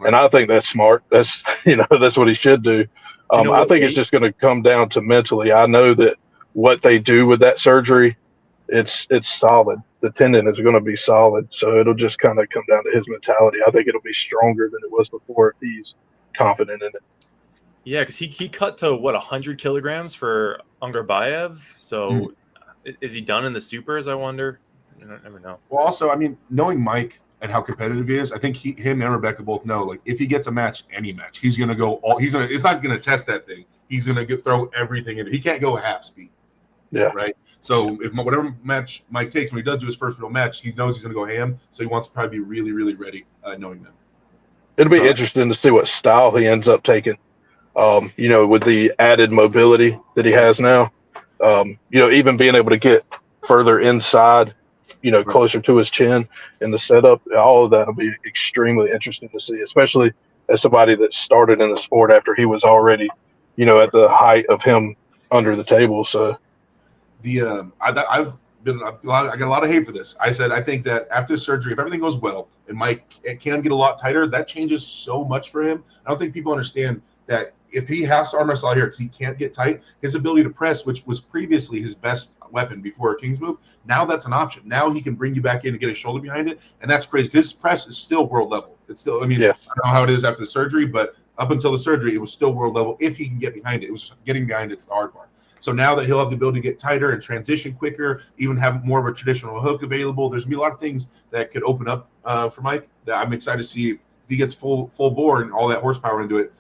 And I think that's smart. That's that's what he should do. I think it's just going to come down to mentally. I know that what they do with that surgery, it's solid. The tendon is going to be solid, so it'll just kind of come down to his mentality. I think it'll be stronger than it was before if he's confident in it. Yeah, because he cut to 100 kilograms for Ungarbayev. So is he done in the supers? I wonder. I never know. Well, also, I mean, knowing Mike and how competitive he is, I think him and Rebecca both know, like, if he gets a match, any match, he's gonna go all. It's not gonna test that thing. He's gonna throw everything in it. He can't go half speed. Yeah. Right. So if whatever match Mike takes, when he does do his first real match, he knows he's gonna go ham. So he wants to probably be really, really ready, knowing that. It'll be interesting to see what style he ends up taking. With the added mobility that he has now, even being able to get further inside, closer to his chin in the setup, all of that will be extremely interesting to see, especially as somebody that started in the sport after he was already, at the height of him under the table. So I got a lot of hate for this. I said, I think that after surgery, if everything goes well and Mike can get a lot tighter, that changes so much for him. I don't think people understand that if he has to arm wrestle out here because he can't get tight, his ability to press, which was previously his best weapon before a King's move, now that's an option. Now he can bring you back in and get his shoulder behind it, and that's crazy. His press is still world level. It's still, I don't know how it is after the surgery, but up until the surgery, it was still world level if he can get behind it. It was getting behind it's the hard part. So now that he'll have the ability to get tighter and transition quicker, even have more of a traditional hook available, there's going to be a lot of things that could open up for Mike that I'm excited to see if he gets full bore and all that horsepower into it.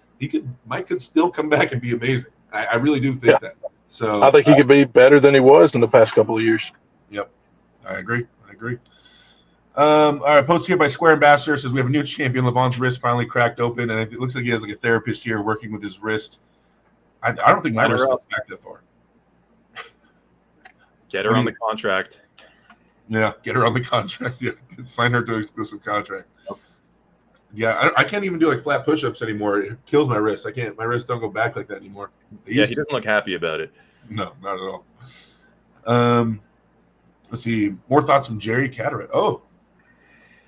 Mike could still come back and be amazing. I really do think that. So I think he could be better than he was in the past couple of years. Yep, I agree. All right, posted here by Square Ambassador says we have a new champion. Levon's wrist finally cracked open, and it looks like he has like a therapist here working with his wrist. I don't think my wrist goes back that far. Get her on the contract. Yeah, get her on the contract. Yeah, sign her to an exclusive contract. Yeah, I can't even do like flat push-ups anymore. It kills my wrist. I can't. My wrists don't go back like that anymore. He doesn't look happy about it. No, not at all. Let's see. More thoughts from Jerry Cadorette. Oh,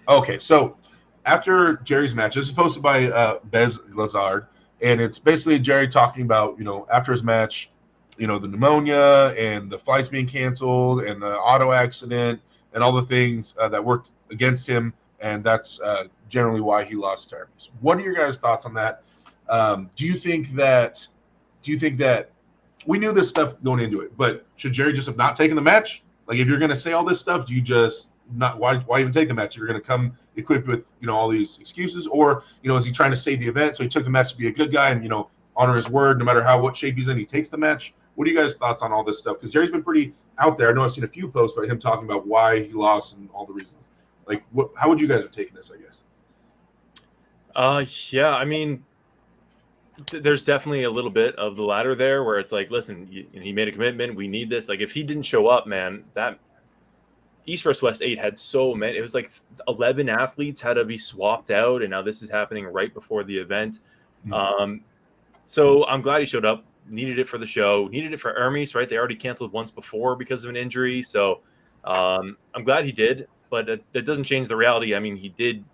okay. So after Jerry's match, this is posted by Bez Glazard, and it's basically Jerry talking about, after his match, the pneumonia and the flights being canceled and the auto accident and all the things that worked against him, and that's generally why he lost to Ermes. What are your guys' thoughts on that? Do you think that we knew this stuff going into it, but should Jerry just have not taken the match? Like, if you're going to say all this stuff, do you just not? Why even take the match? If you're going to come equipped with all these excuses, or is he trying to save the event? So he took the match to be a good guy and honor his word, no matter what shape he's in. He takes the match. What are you guys' thoughts on all this stuff? Because Jerry's been pretty out there. I know I've seen a few posts about him talking about why he lost and all the reasons. Like, how would you guys have taken this? I guess. Yeah, I mean, there's definitely a little bit of the latter there where it's like, listen, he made a commitment. We need this. Like, if he didn't show up, man, that East vs. West 8 had so many. It was like 11 athletes had to be swapped out, and now this is happening right before the event. So I'm glad he showed up. Needed it for the show. Needed it for Ermes, right? They already canceled once before because of an injury. So I'm glad he did, but that doesn't change the reality. I mean, he did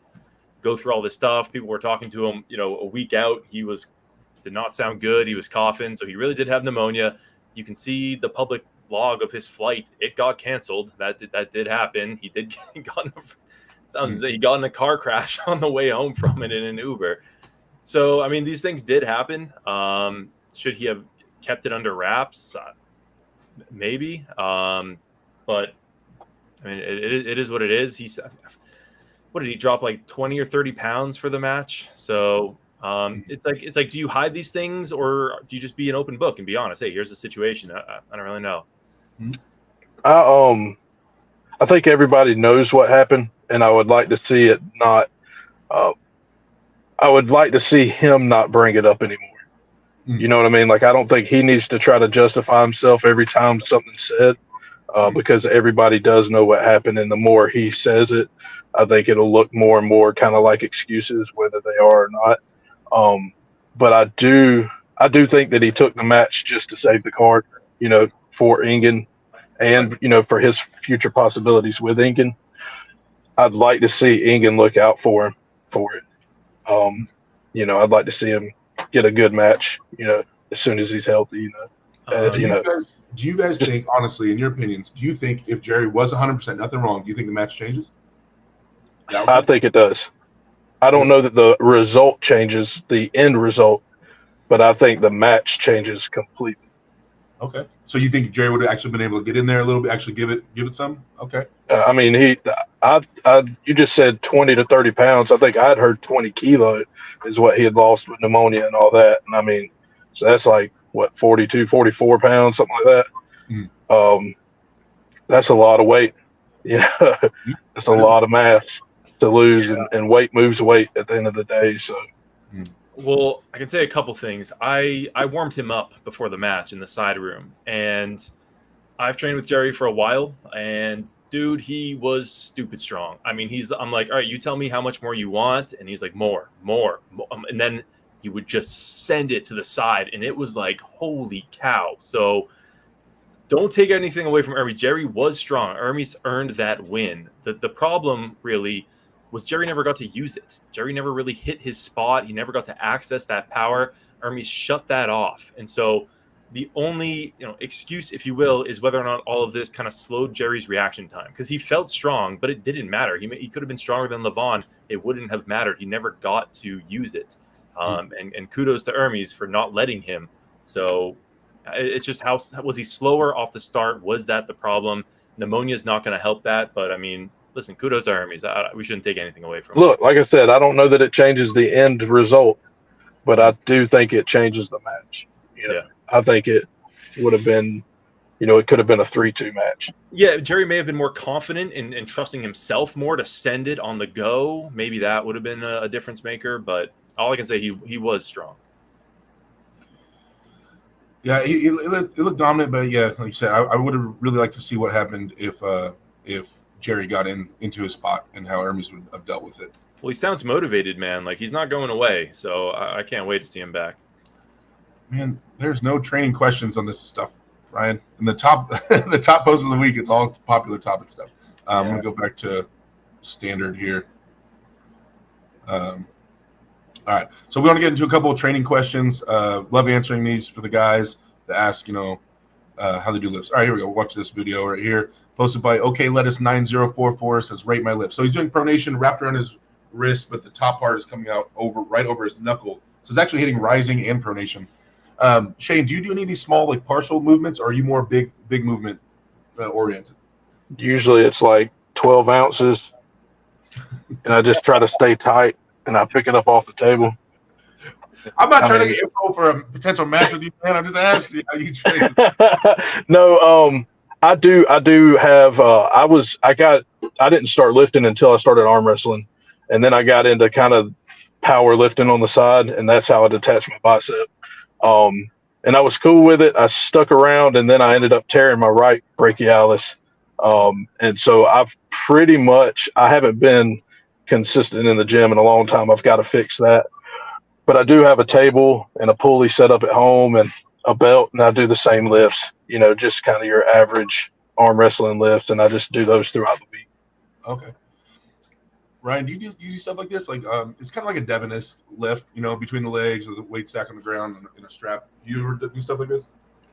go through all this stuff. People were talking to him, a week out. He did not sound good. He was coughing. So he really did have pneumonia. You can see the public log of his flight. It got canceled. That did happen. He did he got in a car crash on the way home from it in an Uber. So, I mean, these things did happen. Should he have kept it under wraps, maybe. But I mean, it is what it is. What did he drop, like 20 or 30 pounds for the match? So it's like, do you hide these things, or do you just be an open book and be honest? Hey, here's the situation. I don't really know. I think everybody knows what happened, and I would like to see it not. I would like to see him not bring it up anymore. You know what I mean? Like, I don't think he needs to try to justify himself every time something's said, because everybody does know what happened, and the more he says it, I think it'll look more and more kind of like excuses, whether they are or not. But I do think that he took the match just to save the card, for Ingen, and for his future possibilities with Ingen. I'd like to see Ingen look out for him for it. I'd like to see him get a good match, as soon as he's healthy. Do you guys think, honestly, in your opinions, do you think if Jerry was 100% nothing wrong, do you think the match changes? I think it does. I don't know that the result changes, the end result, but I think the match changes completely. Okay. So you think Jerry would have actually been able to get in there a little bit, actually give it some? Okay. I mean, you just said 20 to 30 pounds. I think I'd heard 20 kilo is what he had lost with pneumonia and all that. And I mean, so that's like, what, 42, 44 pounds, something like that. That's a lot of weight. Yeah. That's a lot of mass to lose, and weight moves weight at the end of the day. So. Well, I can say a couple things. I warmed him up before the match in the side room, and I've trained with Jerry for a while, and dude, he was stupid strong. I mean, I'm like, all right, you tell me how much more you want, and he's like, more, and then he would just send it to the side, and it was like, holy cow. So don't take anything away from Ermes. Jerry was strong. Ermes earned that win. The problem really was Jerry never got to use it. Jerry never really hit his spot. He never got to access that power. Ermes shut that off. And so the only excuse, if you will, is whether or not all of this kind of slowed Jerry's reaction time, because he felt strong, but it didn't matter. He could have been stronger than Levon. It wouldn't have mattered. He never got to use it. And kudos to Ermes for not letting him. So it's just, how was he slower off the start? Was that the problem? Pneumonia is not going to help that. But I mean, listen, kudos to Ermes. We shouldn't take anything away from him. Look, like I said, I don't know that it changes the end result, but I do think it changes the match. I think it would have been, it could have been a 3-2 match. Yeah, Jerry may have been more confident in trusting himself more to send it on the go. Maybe that would have been a difference maker, but all I can say, he was strong. Yeah, it looked dominant, but yeah, like you said, I would have really liked to see what happened if Jerry got into his spot and how Ermes would have dealt with it. Well, he sounds motivated, man. Like, he's not going away, so I can't wait to see him back. Man, there's no training questions on this stuff, Ryan. In the top post of the week, it's all popular topic stuff. I'm going to go back to standard here. All right, so we want to get into a couple of training questions. Love answering these for the guys to ask, how they do lifts. All right, here we go. Watch this video right here. Posted by OK Lettuce 9044. Says rate my lift. So he's doing pronation wrapped around his wrist, but the top part is coming out right over his knuckle. So it's actually hitting rising and pronation. Shane, do you do any of these small, like, partial movements, or are you more big movement oriented? Usually it's like 12 ounces, and I just try to stay tight, and I pick it up off the table. I'm not trying to get info for a potential match with you, man. I'm just asking you how you train. No, I do have. I didn't start lifting until I started arm wrestling, and then I got into kind of power lifting on the side, and that's how I detached my bicep. And I was cool with it. I stuck around, and then I ended up tearing my right brachialis. And so I haven't been consistent in the gym in a long time. I've got to fix that. But I do have a table and a pulley set up at home and a belt, and I do the same lifts, just kind of your average arm wrestling lifts, and I just do those throughout the week. Okay. Ryan, do you do stuff like this? Like, it's kind of like a Devin-esque lift, between the legs with a weight stack on the ground and a strap. Do you ever do stuff like this?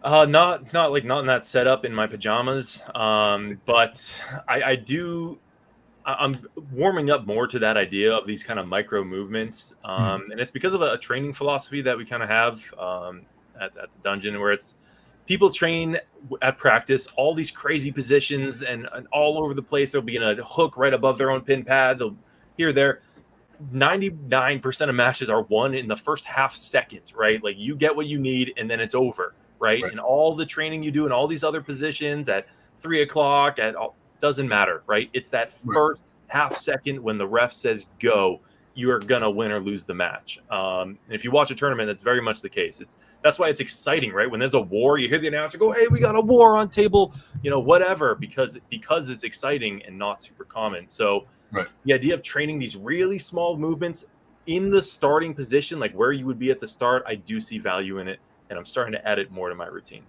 Not in that setup in my pajamas. But I do. I'm warming up more to that idea of these kind of micro movements, and it's because of a training philosophy that we kind of have at the dungeon, where it's people train at practice all these crazy positions and all over the place. They'll be in a hook right above their own pin pad. They'll here there. 99% of matches are won in the first half second, right? Like you get what you need and then it's over, right? And all the training you do in all these other positions at 3 o'clock doesn't matter, right? It's that first half second when the ref says go, you are gonna win or lose the match. And if you watch a tournament, that's very much the case. That's why it's exciting, right? When there's a war, you hear the announcer go, "Hey, we got a war on table," whatever, because it's exciting and not super common. So the idea of training these really small movements in the starting position, like where you would be at the start, I do see value in it, and I'm starting to add it more to my routine.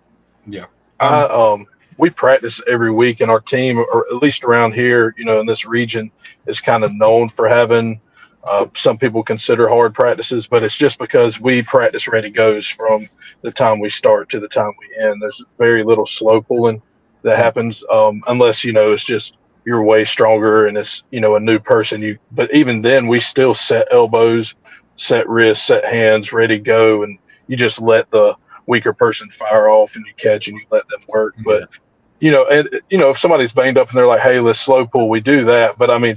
Yeah. We practice every week, and our team, or at least around here, in this region, is kind of known for having some people consider hard practices, but it's just because we practice ready goes from the time we start to the time we end. There's very little slow pulling that happens, unless it's just you're way stronger and it's a new person. But even then, we still set elbows, set wrists, set hands, ready go, and you just let the weaker person fire off and you catch and you let them work. But if somebody's banged up and they're like, "Hey, let's slow pull," we do that. But I mean,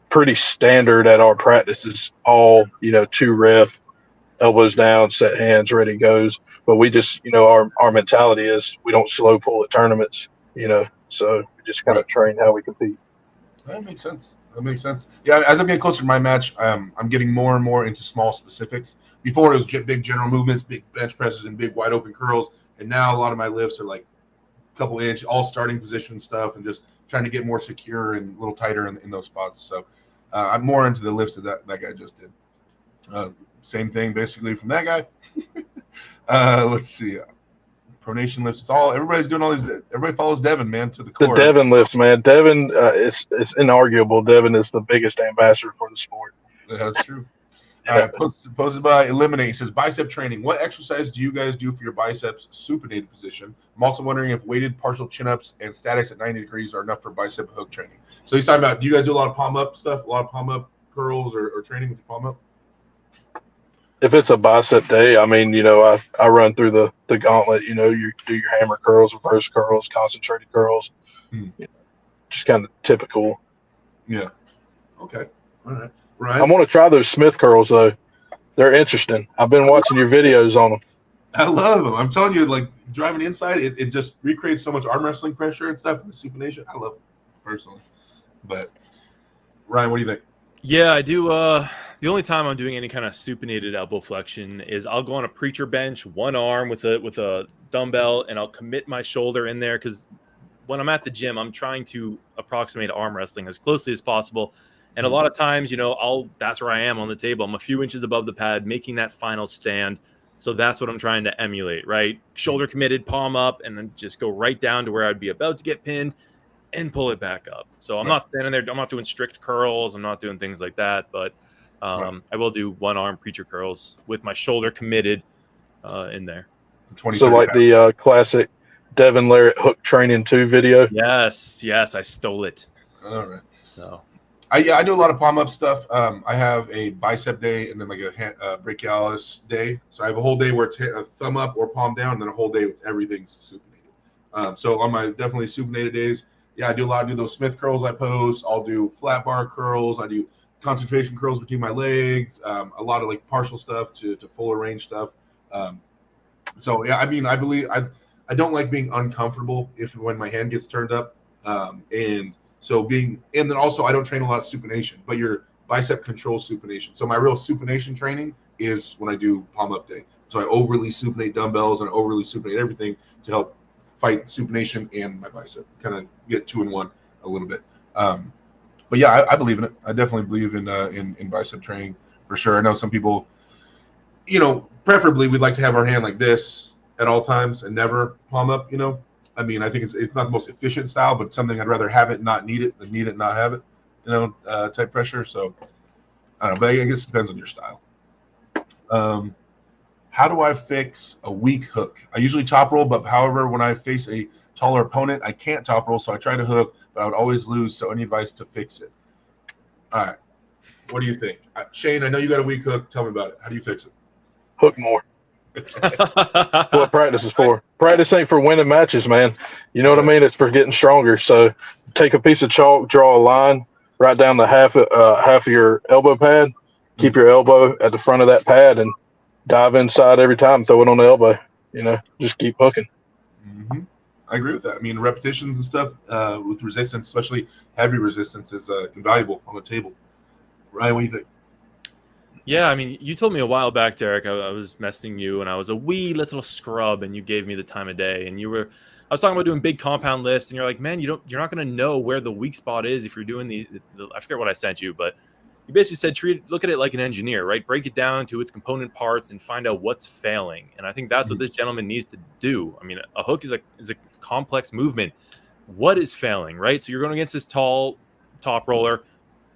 pretty standard at our practices, all 2 rep, elbows down, set hands, ready goes. But we just our mentality is we don't slow pull at tournaments, so we just kind of train how we compete. That makes sense. Yeah, as I'm getting closer to my match, I'm getting more and more into small specifics. Before it was big general movements, big bench presses, and big wide open curls, and now a lot of my lifts are like a couple inch, all starting position stuff, and just trying to get more secure and a little tighter in those spots. So I'm more into the lifts that guy just did. Same thing basically from that guy. Let's see. Pronation lifts. Everybody's doing all these. Everybody follows Devin, man, to the core. The Devin lifts, man. Devin, it's inarguable. Devin is the biggest ambassador for the sport. That's true. Posted by Eliminate. He says, bicep training. What exercise do you guys do for your biceps supinated position? I'm also wondering if weighted partial chin-ups and statics at 90 degrees are enough for bicep hook training. So he's talking about, do you guys do a lot of palm-up stuff, a lot of palm-up curls or training with the palm-up? If it's a bicep day, I mean, I run through the gauntlet. You do your hammer curls, reverse curls, concentrated curls. Just kind of typical. Yeah. Okay. All right. Right. I want to try those Smith curls though. They're interesting. I've been watching your videos on them. I love them. I'm telling you, like driving inside, it just recreates so much arm wrestling pressure and stuff in the supination. I love it personally. But Ryan, what do you think? Yeah, I do. The only time I'm doing any kind of supinated elbow flexion is I'll go on a preacher bench, one arm with a dumbbell, and I'll commit my shoulder in there because when I'm at the gym, I'm trying to approximate arm wrestling as closely as possible. And a lot of times, that's where I am on the table. I'm a few inches above the pad, making that final stand. So that's what I'm trying to emulate, right? Shoulder committed, palm up, and then just go right down to where I'd be about to get pinned and pull it back up. So I'm not standing there. I'm not doing strict curls. I'm not doing things like that. But I will do one arm preacher curls with my shoulder committed in there. So like the classic Devin Larrett hook training 2 video? Yes, I stole it. All right. So I do a lot of palm up stuff. I have a bicep day and then like a brachialis day. So I have a whole day where it's a thumb up or palm down, and then a whole day with everything's supinated. So on my definitely supinated days, I do those Smith curls I post. I'll do flat bar curls. I do concentration curls between my legs. A lot of like partial stuff to fuller range stuff. So yeah, I mean, I believe I don't like being uncomfortable when my hand gets turned up. And then also I don't train a lot of supination, but your bicep controls supination. So my real supination training is when I do palm up day. So I overly supinate dumbbells and I overly supinate everything to help fight supination and my bicep, kind of get 2 in 1 a little bit. But yeah, I believe in it. I definitely believe in bicep training for sure. I know some people, preferably we'd like to have our hand like this at all times and never palm up. I mean, I think it's not the most efficient style, but something I'd rather have it, not need it, than need it, not have it. Type pressure. So I don't know, but I guess it depends on your style. How do I fix a weak hook? I usually top roll, but however, when I face a taller opponent, I can't top roll, so I try to hook, but I would always lose. So any advice to fix it? All right. What do you think? Shane, I know you got a weak hook. Tell me about it. How do you fix it? Hook more. That's what practice is for. Practice ain't for winning matches, man. You know what I mean? It's for getting stronger. So take a piece of chalk, draw a line, right down the half of your elbow pad. Keep your elbow at the front of that pad and dive inside every time. Throw it on the elbow. Just keep hooking. Mm-hmm. I agree with that. I mean, repetitions and stuff with resistance, especially heavy resistance, is invaluable on the table. Ryan, what do you think? Yeah, I mean, you told me a while back, Derek, I was messaging you, and I was a wee little scrub, and you gave me the time of day, and I was talking about doing big compound lifts, and you're like, man, you're not going to know where the weak spot is if you're doing I forget what I sent you, but you basically said, look at it like an engineer, right? Break it down to its component parts and find out what's failing. And I think that's what this gentleman needs to do. I mean, a hook is a complex movement. What is failing, right? So you're going against this tall top roller.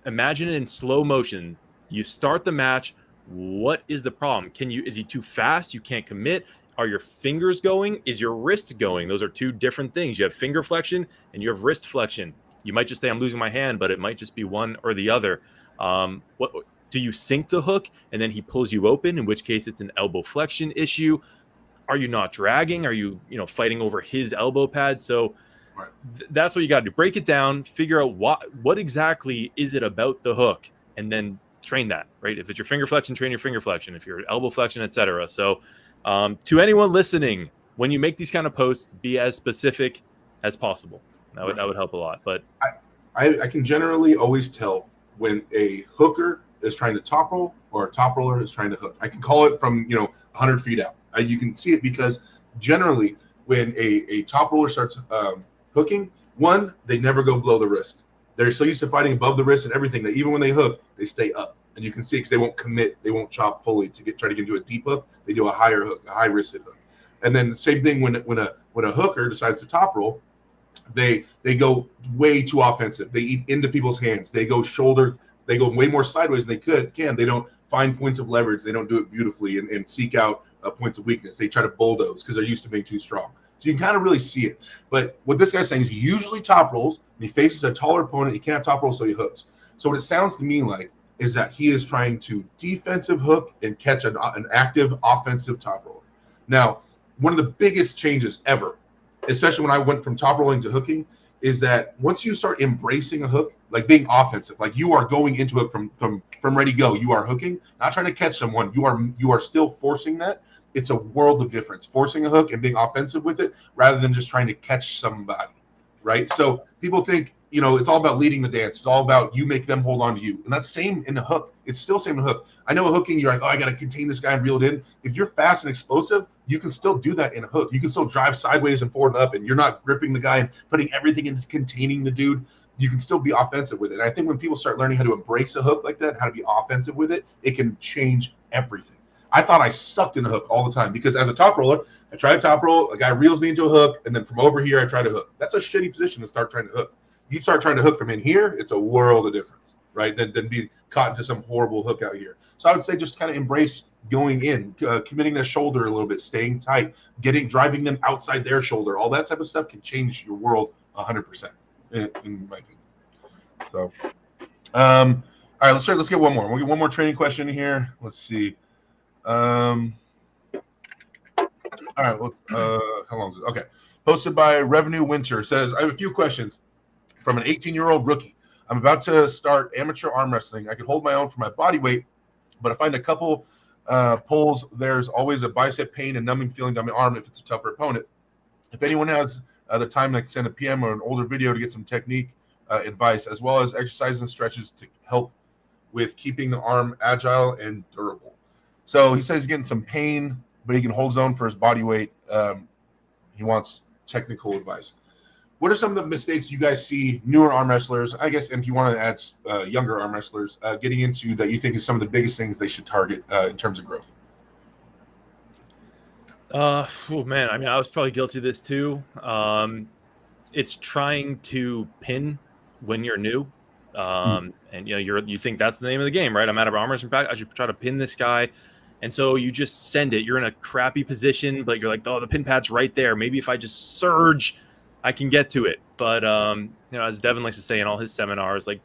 Imagine it in slow motion. You start the match. What is the problem? Is he too fast? You can't commit. Are your fingers going? Is your wrist going? Those are two different things. You have finger flexion and you have wrist flexion. You might just say, I'm losing my hand, but it might just be one or the other. What do you sink the hook and then he pulls you open, in which case it's an elbow flexion issue? Are you not dragging? Are you fighting over his elbow pad? So that's what you got to do. Break it down, figure out what exactly is it about the hook, and then train that, right? If it's your finger flexion, train your finger flexion. If you're elbow flexion, etc. So to anyone listening, when you make these kind of posts, be as specific as possible. That would help a lot. But I can generally always tell when a hooker is trying to top roll or a top roller is trying to hook. I can call it from 100 feet out. You can see it because generally when a top roller starts hooking, one, they never go below the wrist. They're so used to fighting above the wrist and everything that even when they hook, they stay up. And you can see because they won't commit, they won't chop fully to try to get into a deep hook. They do a higher hook, a high wristed hook. And then the same thing when a hooker decides to top roll, they go way too offensive. They eat into people's hands. They go shoulder. They go way more sideways than they can. They don't find points of leverage. They don't do it beautifully and seek out points of weakness. They try to bulldoze because they're used to being too strong. So you can kind of really see it. But what this guy's saying is he usually top rolls, and he faces a taller opponent. He can't top roll, so he hooks. So what it sounds to me like is that he is trying to defensive hook and catch an active offensive top roller. Now, one of the biggest changes ever, especially when I went from top rolling to hooking, is that once you start embracing a hook, like being offensive, like you are going into it from ready to go, you are hooking, not trying to catch someone. You are still forcing that. It's a world of difference, forcing a hook and being offensive with it rather than just trying to catch somebody, right? So people think, it's all about leading the dance. It's all about you make them hold on to you. And that's same in a hook. It's still same in a hook. I know a hooking, you're like, oh, I got to contain this guy and reel it in. If you're fast and explosive, you can still do that in a hook. You can still drive sideways and forward and up, and you're not gripping the guy and putting everything into containing the dude. You can still be offensive with it. And I think when people start learning how to embrace a hook like that, how to be offensive with it, it can change everything. I thought I sucked in a hook all the time because as a top roller, I try to top roll, a guy reels me into a hook, and then from over here, I try to hook. That's a shitty position to start trying to hook. You start trying to hook from in here, it's a world of difference, right? Than being caught into some horrible hook out here. So I would say just kind of embrace going in, committing their shoulder a little bit, staying tight, driving them outside their shoulder. All that type of stuff can change your world 100%, in my opinion. So, all right, let's get one more. We'll get one more training question in here. Let's see. All right, how long is it? Okay. Posted by Revenue Winter says, I have a few questions from an 18-year-old rookie. I'm about to start amateur arm wrestling. I can hold my own for my body weight, but I find a couple pulls, there's always a bicep pain and numbing feeling down my arm if it's a tougher opponent. If anyone has the time, I can send a PM or an older video to get some technique advice, as well as exercises and stretches to help with keeping the arm agile and durable. So he says he's getting some pain, but he can hold his own for his body weight. He wants technical advice. What are some of the mistakes you guys see newer arm wrestlers, I guess, and if you want to add younger arm wrestlers, getting into that you think is some of the biggest things they should target in terms of growth? Oh man, I mean, I was probably guilty of this too. It's trying to pin when you're new. And you think that's the name of the game, right? I'm out of arm wrestling practice. I should try to pin this guy. And so you just send it. You're in a crappy position, but you're like, oh, the pin pad's right there. Maybe if I just surge, I can get to it. But as Devin likes to say in all his seminars, like,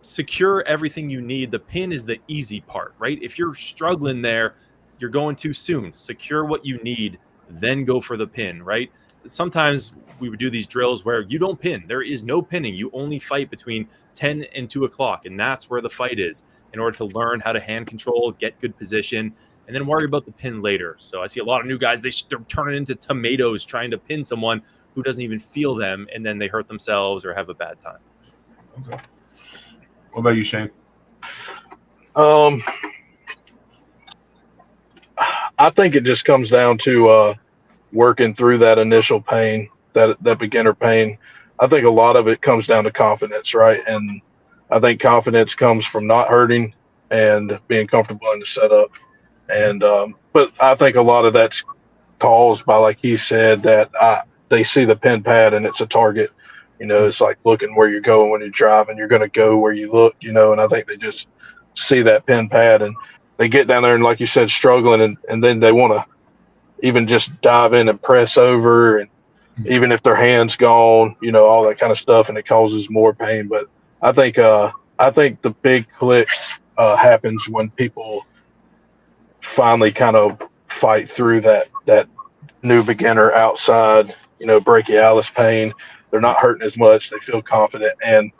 secure everything you need. The pin is the easy part, right? If you're struggling there, you're going too soon. Secure what you need, then go for the pin, right? Sometimes we would do these drills where you don't pin. There is no pinning. You only fight between 10 and 2 o'clock, and that's where the fight is, in order to learn how to hand control, get good position, and then worry about the pin later. So I see a lot of new guys, they're turning into tomatoes trying to pin someone who doesn't even feel them, and then they hurt themselves or have a bad time. Okay. What about you, Shane? I think it just comes down to working through that initial pain, that beginner pain. I think a lot of it comes down to confidence, right? And I think confidence comes from not hurting and being comfortable in the setup. And but I think a lot of that's caused by, like he said, that they see the pin pad and it's a target. It's like looking where you're going when you're driving. You're going to go where you look, and I think they just see that pin pad and they get down there and, like you said, struggling, and then they want to even just dive in and press over, and even if their hand's gone, all that kind of stuff, and it causes more pain. But I think the big click happens when people finally kind of fight through that new beginner outside, brachialis pain. They're not hurting as much. They feel confident, and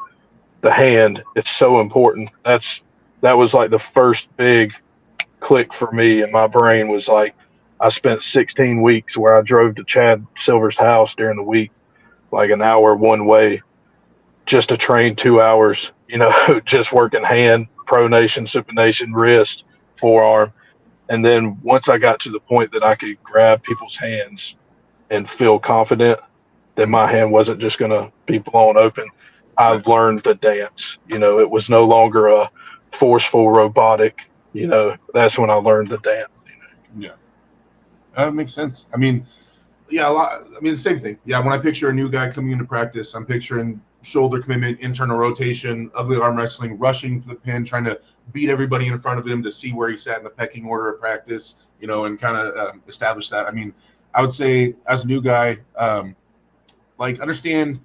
the hand, it's so important. That was like the first big click for me in my brain. Was like, I spent 16 weeks where I drove to Chad Silver's house during the week, like an hour one way, just to train 2 hours, just working hand, pronation, supination, wrist, forearm. And then once I got to the point that I could grab people's hands and feel confident that my hand wasn't just going to be blown open, I learned the dance. It was no longer a forceful robotic, that's when I learned the dance. Yeah. That makes sense. I mean, the same thing. Yeah, when I picture a new guy coming into practice, I'm picturing shoulder commitment, internal rotation, ugly arm wrestling, rushing for the pin, trying to beat everybody in front of him to see where he sat in the pecking order of practice, and kind of establish that. I mean, I would say as a new guy, understand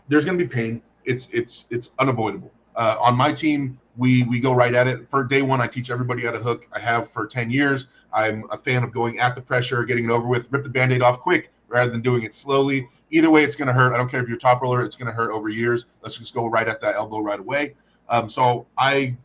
there's going to be pain. It's unavoidable. On my team, we go right at it. For day one, I teach everybody how to hook. I have for 10 years. I'm a fan of going at the pressure, getting it over with, rip the Band-Aid off quick rather than doing it slowly. Either way, it's going to hurt. I don't care if you're a top roller, it's going to hurt over years. Let's just go right at that elbow right away. So I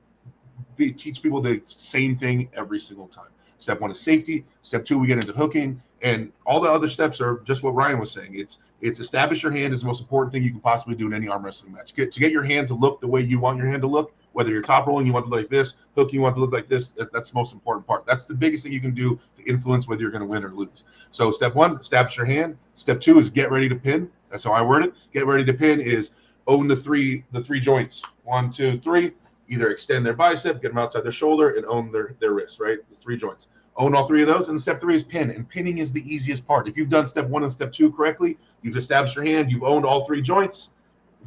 teach people the same thing every single time. Step one is safety. Step two, we get into hooking. And all the other steps are just what Ryan was saying. It's establish your hand is the most important thing you can possibly do in any arm wrestling match. To get your hand to look the way you want your hand to look, whether you're top rolling, you want to look like this, hook, you want to look like this, that's the most important part. That's the biggest thing you can do to influence whether you're going to win or lose. So step one, establish your hand. Step two is get ready to pin. That's how I word it. Get ready to pin is own the three joints. 1, 2, 3. Either extend their bicep, get them outside their shoulder, and own their wrist, right? The 3 joints. Own all 3 of those. And step 3 is pin. And pinning is the easiest part. If you've done step 1 and step 2 correctly, you've established your hand, you've owned all 3 joints,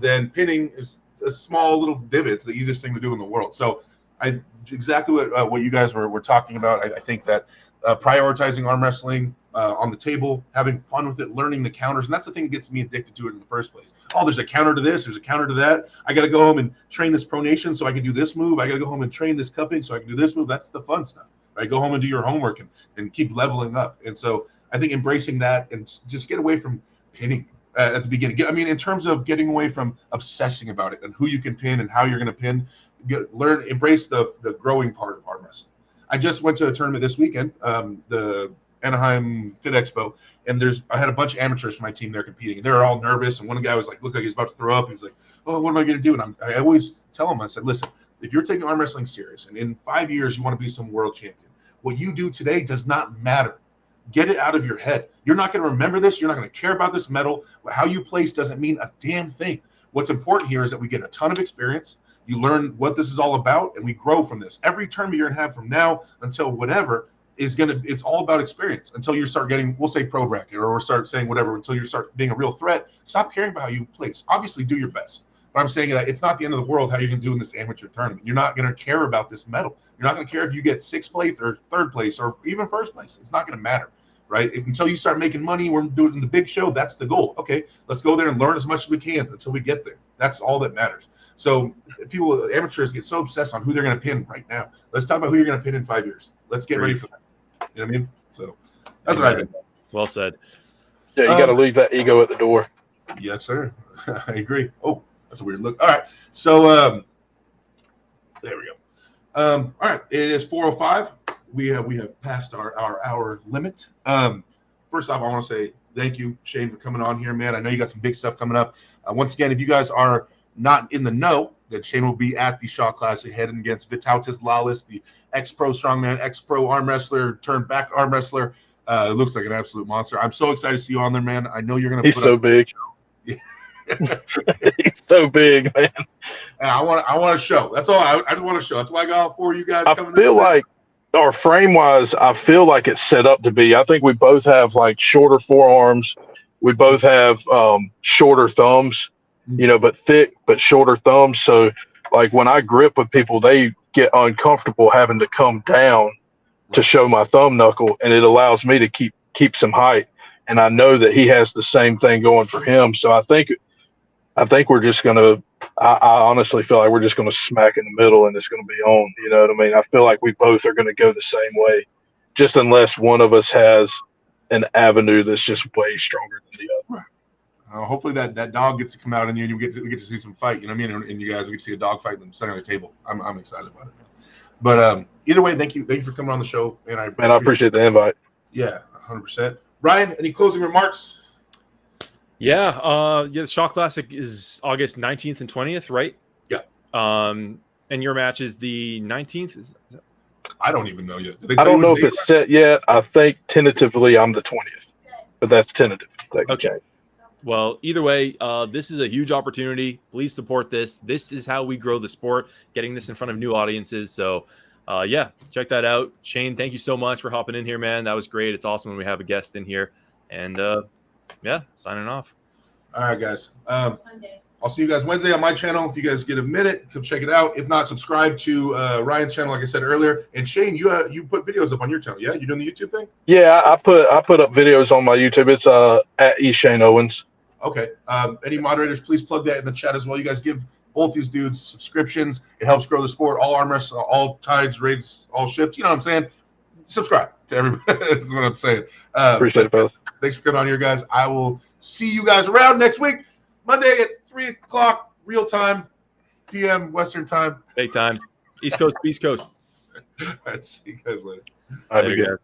then pinning is a small little divot. It's the easiest thing to do in the world. So exactly what you guys were talking about. I think that prioritizing arm wrestling on the table, having fun with it, learning the counters. And that's the thing that gets me addicted to it in the first place. Oh, there's a counter to this. There's a counter to that. I got to go home and train this pronation so I can do this move. I got to go home and train this cupping so I can do this move. That's the fun stuff, right? Go home and do your homework and keep leveling up. And so I think embracing that and just get away from pinning at the beginning. In terms of getting away from obsessing about it and who you can pin and how you're going to pin, embrace the growing part of arm wrestling. I just went to a tournament this weekend, the Anaheim Fit Expo, and I had a bunch of amateurs from my team there competing. And they were all nervous, and one guy was like, looked like he was about to throw up. He was like, oh, what am I going to do? And I always tell him, I said, listen, if you're taking arm wrestling serious, and in 5 years you want to be some world champion, what you do today does not matter. Get it out of your head. You're not going to remember this. You're not going to care about this medal. How you place doesn't mean a damn thing. What's important here is that we get a ton of experience. You learn what this is all about, and we grow from this. Every tournament you're going to have from now until whatever it's all about experience until you start getting, we'll say pro bracket, or we'll start saying whatever, until you start being a real threat. Stop caring about how you place. Obviously, do your best. But I'm saying that it's not the end of the world how you can do in this amateur tournament. You're not going to care about this medal. You're not going to care if you get 6th place or 3rd place or even 1st place. It's not going to matter, right? Until you start making money, we're doing it in the big show. That's the goal. Okay, let's go there and learn as much as we can until we get there. That's all that matters. So amateurs get so obsessed on who they're going to pin right now. Let's talk about who you're going to pin in 5 years. Let's get ready for that. You know what I mean? So that's what I think. Well said. Yeah, you got to leave that ego at the door. Yes, sir. I agree. Oh, that's a weird look. All right. So there we go. All right. It is 4:05. We have passed our hour limit. First off, I want to say thank you, Shane, for coming on here, man. I know you got some big stuff coming up. Once again, if you guys are not in the know, that Shane will be at the Shaw Classic heading against Vitautas Lawless, the ex-pro strongman, ex-pro arm wrestler, turned back arm wrestler. It looks like an absolute monster. I'm so excited to see you on there, man. I know you're going to. He's so big. He's so big, man. And I want to show. That's all. I just want to show. That's why I got all 4 of you guys coming. I feel like our frame wise, I feel like it's set up to be. I think we both have like shorter forearms. We both have shorter thumbs, but thick but shorter thumbs. So like when I grip with people, they get uncomfortable having to come down to show my thumb knuckle, and it allows me to keep some height. And I know that he has the same thing going for him. So I think we're just gonna. I honestly feel like we're just gonna smack in the middle, and it's gonna be on. You know what I mean? I feel like we both are gonna go the same way, just unless one of us has an avenue that's just way stronger than the other. Hopefully that dog gets to come out and we get to see some fight. You know what I mean? And you guys, we get to see a dog fight in the center of the table. I'm excited about it, man. But either way, thank you for coming on the show, and I appreciate the invite. Yeah, 100%. Ryan, any closing remarks? Yeah, the Shaw Classic is August 19th and 20th, right? Yeah. And your match is the 19th? I don't even know yet. I don't know if it's set yet. I think tentatively I'm the 20th, but that's tentative. That can change. Well, either way, this is a huge opportunity. Please support this. This is how we grow the sport, getting this in front of new audiences. So, check that out. Shane, thank you so much for hopping in here, man. That was great. It's awesome when we have a guest in here. And, signing off. All right, guys. I'll see you guys Wednesday on my channel. If you guys get a minute, come check it out. If not, subscribe to Ryan's channel, like I said earlier. And Shane, you put videos up on your channel. Yeah, you doing the YouTube thing? Yeah, I put up videos on my YouTube. It's at Shane Owens. Okay. Any moderators, please plug that in the chat as well. You guys give both these dudes subscriptions. It helps grow the sport. All arm wrestling, all tides, rates, all ships. You know what I'm saying? Subscribe to everybody. This is what I'm saying. Appreciate it, both. Thanks for coming on here, guys. I will see you guys around next week, Monday at 3 o'clock, real time, PM, Western time. Big time. East Coast, East Coast. All right, see you guys later. All right,